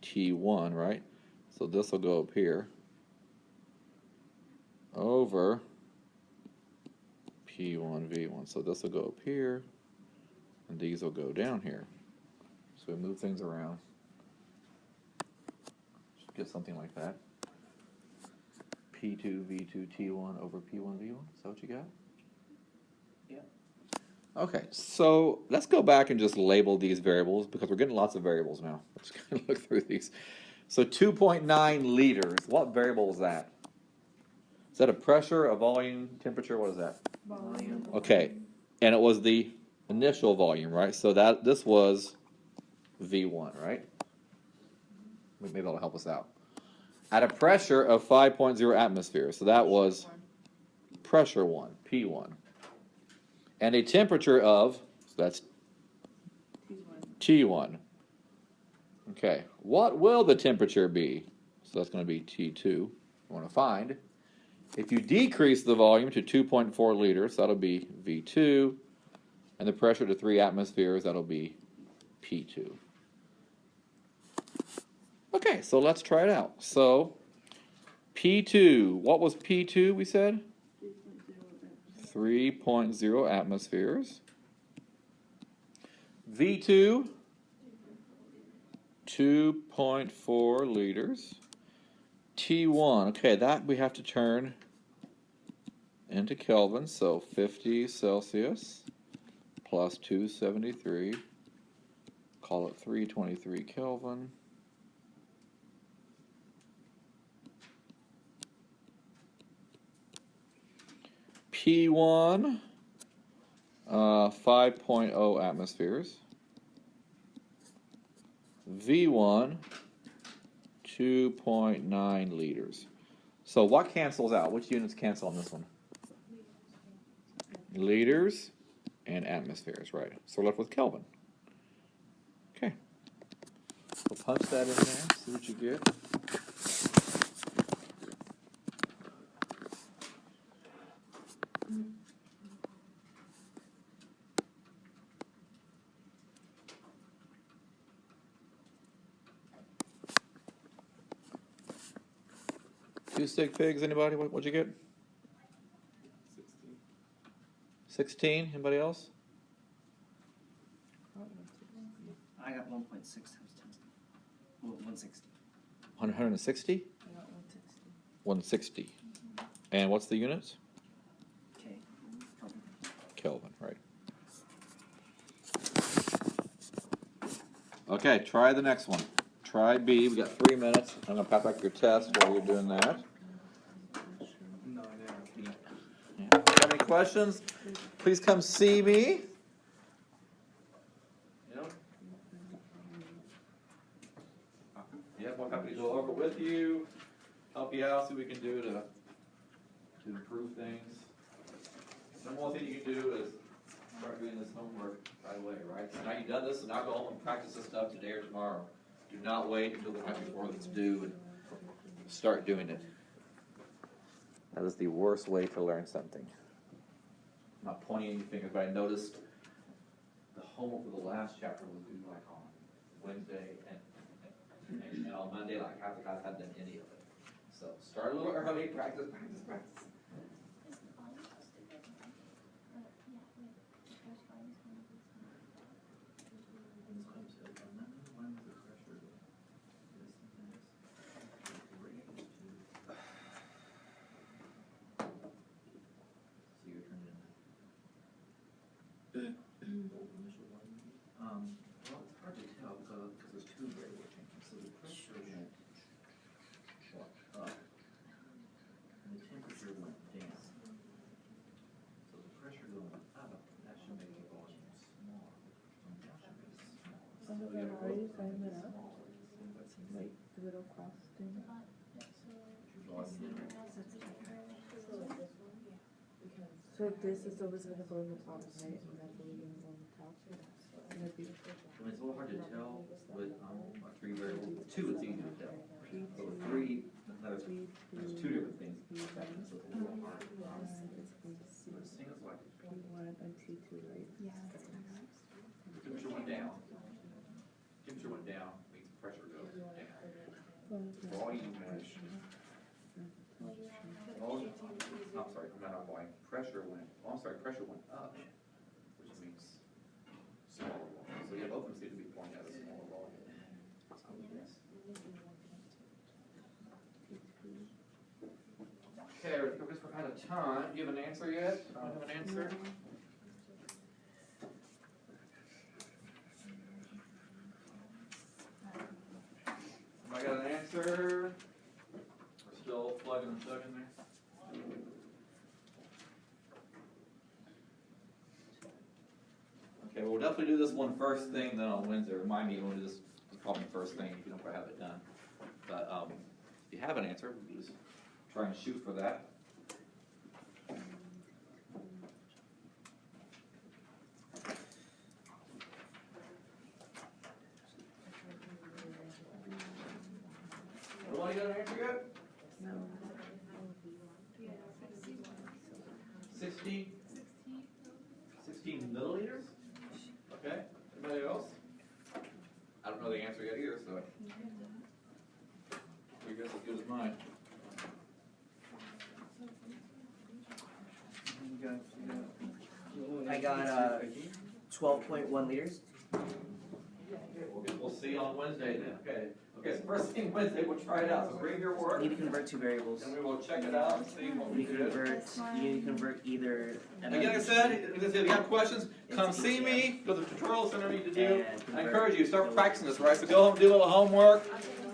A: T1, right? So this will go up here over P1 V1. So this will go up here, and these will go down here. So we move things around. Should get something like that. P2 V2 T1 over P1 V1. Is that what you got?
D: Yeah.
A: Okay, so let's go back and just label these variables because we're getting lots of variables now. Let's kind of look through these. So 2.9 liters, what variable is that? Is that a pressure, a volume, temperature? What is that?
C: Volume.
A: Okay, and it was the initial volume, right? So that this was V1, right? Maybe that'll help us out. At a pressure of 5.0 atmospheres, so that was pressure 1, P1. And a temperature of, so that's T1. Okay, what will the temperature be? So that's going to be T2. You want to find. If you decrease the volume to 2.4 liters, that'll be V2. And the pressure to 3 atmospheres, that'll be P2. Okay, so let's try it out. So, P2, what was P2 we said? 3.0 atmospheres. V2, 2.4 liters. T1, okay, that we have to turn into Kelvin, so 50 Celsius plus 273, call it 323 Kelvin. P1, 5.0 atmospheres. V1, 2.9 liters. So what cancels out? Which units cancel on this one? Liters and atmospheres, right. So we're left with Kelvin. Okay. So punch that in there, see what you get. Two stick figs, anybody? What'd you get? 16. Anybody else?
D: I got 1.6 times 10. Well, 160.
A: 160?
C: I got 160.
A: 160. And what's the units?
D: Okay.
A: Kelvin, right. Okay, try the next one. Try B. We got 3 minutes. I'm going to pass back your test while you're doing that.
B: No, I didn't.
A: If you have any questions, please come see me. Yeah, we're happy to go over with you, help you out, see what we can do to improve things. Number one thing you can do is start doing this homework right away, right? So now you've done this, so now go home and practice this stuff today or tomorrow. Do not wait until the night before it's due and start doing it. That is the worst way to learn something. I'm not pointing any fingers, but I noticed the homework for the last chapter was due like on Wednesday and on Monday, like half the class hadn't done any of it. So start a little early, practice. Well, it's hard to tell because there's two variable changes. So the pressure went up and the temperature went down. So the pressure going up, that should make the volume smaller. And that should be small.
B: So then how do you find that out? Like the little cross thing?
A: Your volume.
B: So this is always gonna go in the top, right? And that's always gonna go on the top. And that'd be the first
A: I mean, it's a little hard to tell with three variables. With two, it's easy to tell. But with three, there's two different things. So it's a little hard. But it seems like
B: P1 and P2, right?
E: Yeah, that's kind of right.
A: temperature went down. Temperature went down, means pressure goes down. Volume went. Volume, I'm sorry, not volume. Pressure went. Oh, I'm sorry. Pressure went up, which means smaller volume. So yeah, both of them seem to be pointing at a smaller volume. I would guess. Okay, we're out of time. Do you have an answer yet? I don't have an answer. I got an answer. We're still plugging and chugging there. Okay, well, we'll definitely do this one first thing, then on Wednesday. Remind me, we'll do this probably first thing if you don't quite have it done. But if you have an answer, we'll just try and shoot for that. Everybody got an answer yet?
B: No.
A: 16 milliliters? Okay, anybody else? I don't know the answer yet either, so your guess is as good as mine.
D: I got 12.1 liters.
A: We'll see on Wednesday then. Okay, so first thing Wednesday, we'll try it out. So bring your work,
D: You need to convert two variables.
A: and we will check it out and see what
D: You
A: we
D: need to
A: do.
D: convert either.
A: Again, like I said, if you have questions, come see me, go to the tutorial center you need to do. I encourage you, start practicing this, right? So go home, do a little homework,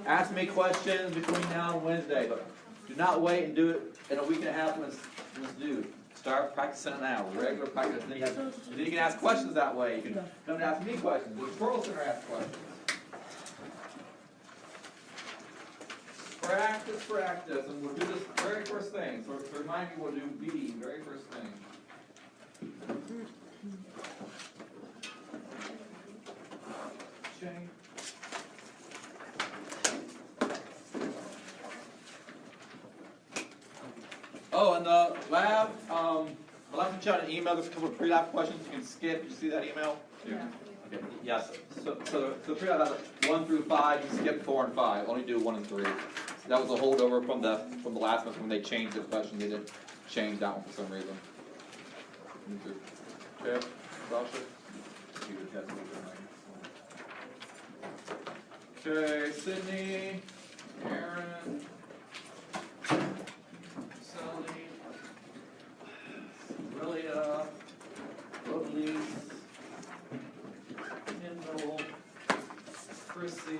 A: ask me questions between now and Wednesday, but do not wait and do it in a week and a half when it's due. Start practicing it now, regular practice. Then you can ask questions that way. You can come ask me questions. The tutorial center asks questions. Practice, and we'll do this very first thing. So to remind you, we'll do B, very first thing. Change. Oh, and the lab, I'll have to check an email. There's a couple of pre-lab questions you can skip. Did you see that email?
C: Yeah.
A: Okay. Yes. So pre-lab has 1 through 5. You skip 4 and 5. Only do 1 and 3. So that was a holdover from the last one when they changed the question. They didn't change that one for some reason. Okay. Sasha? Okay, Sydney, Aaron, Sally, Lilia, Elise, Kendall, Chrissy,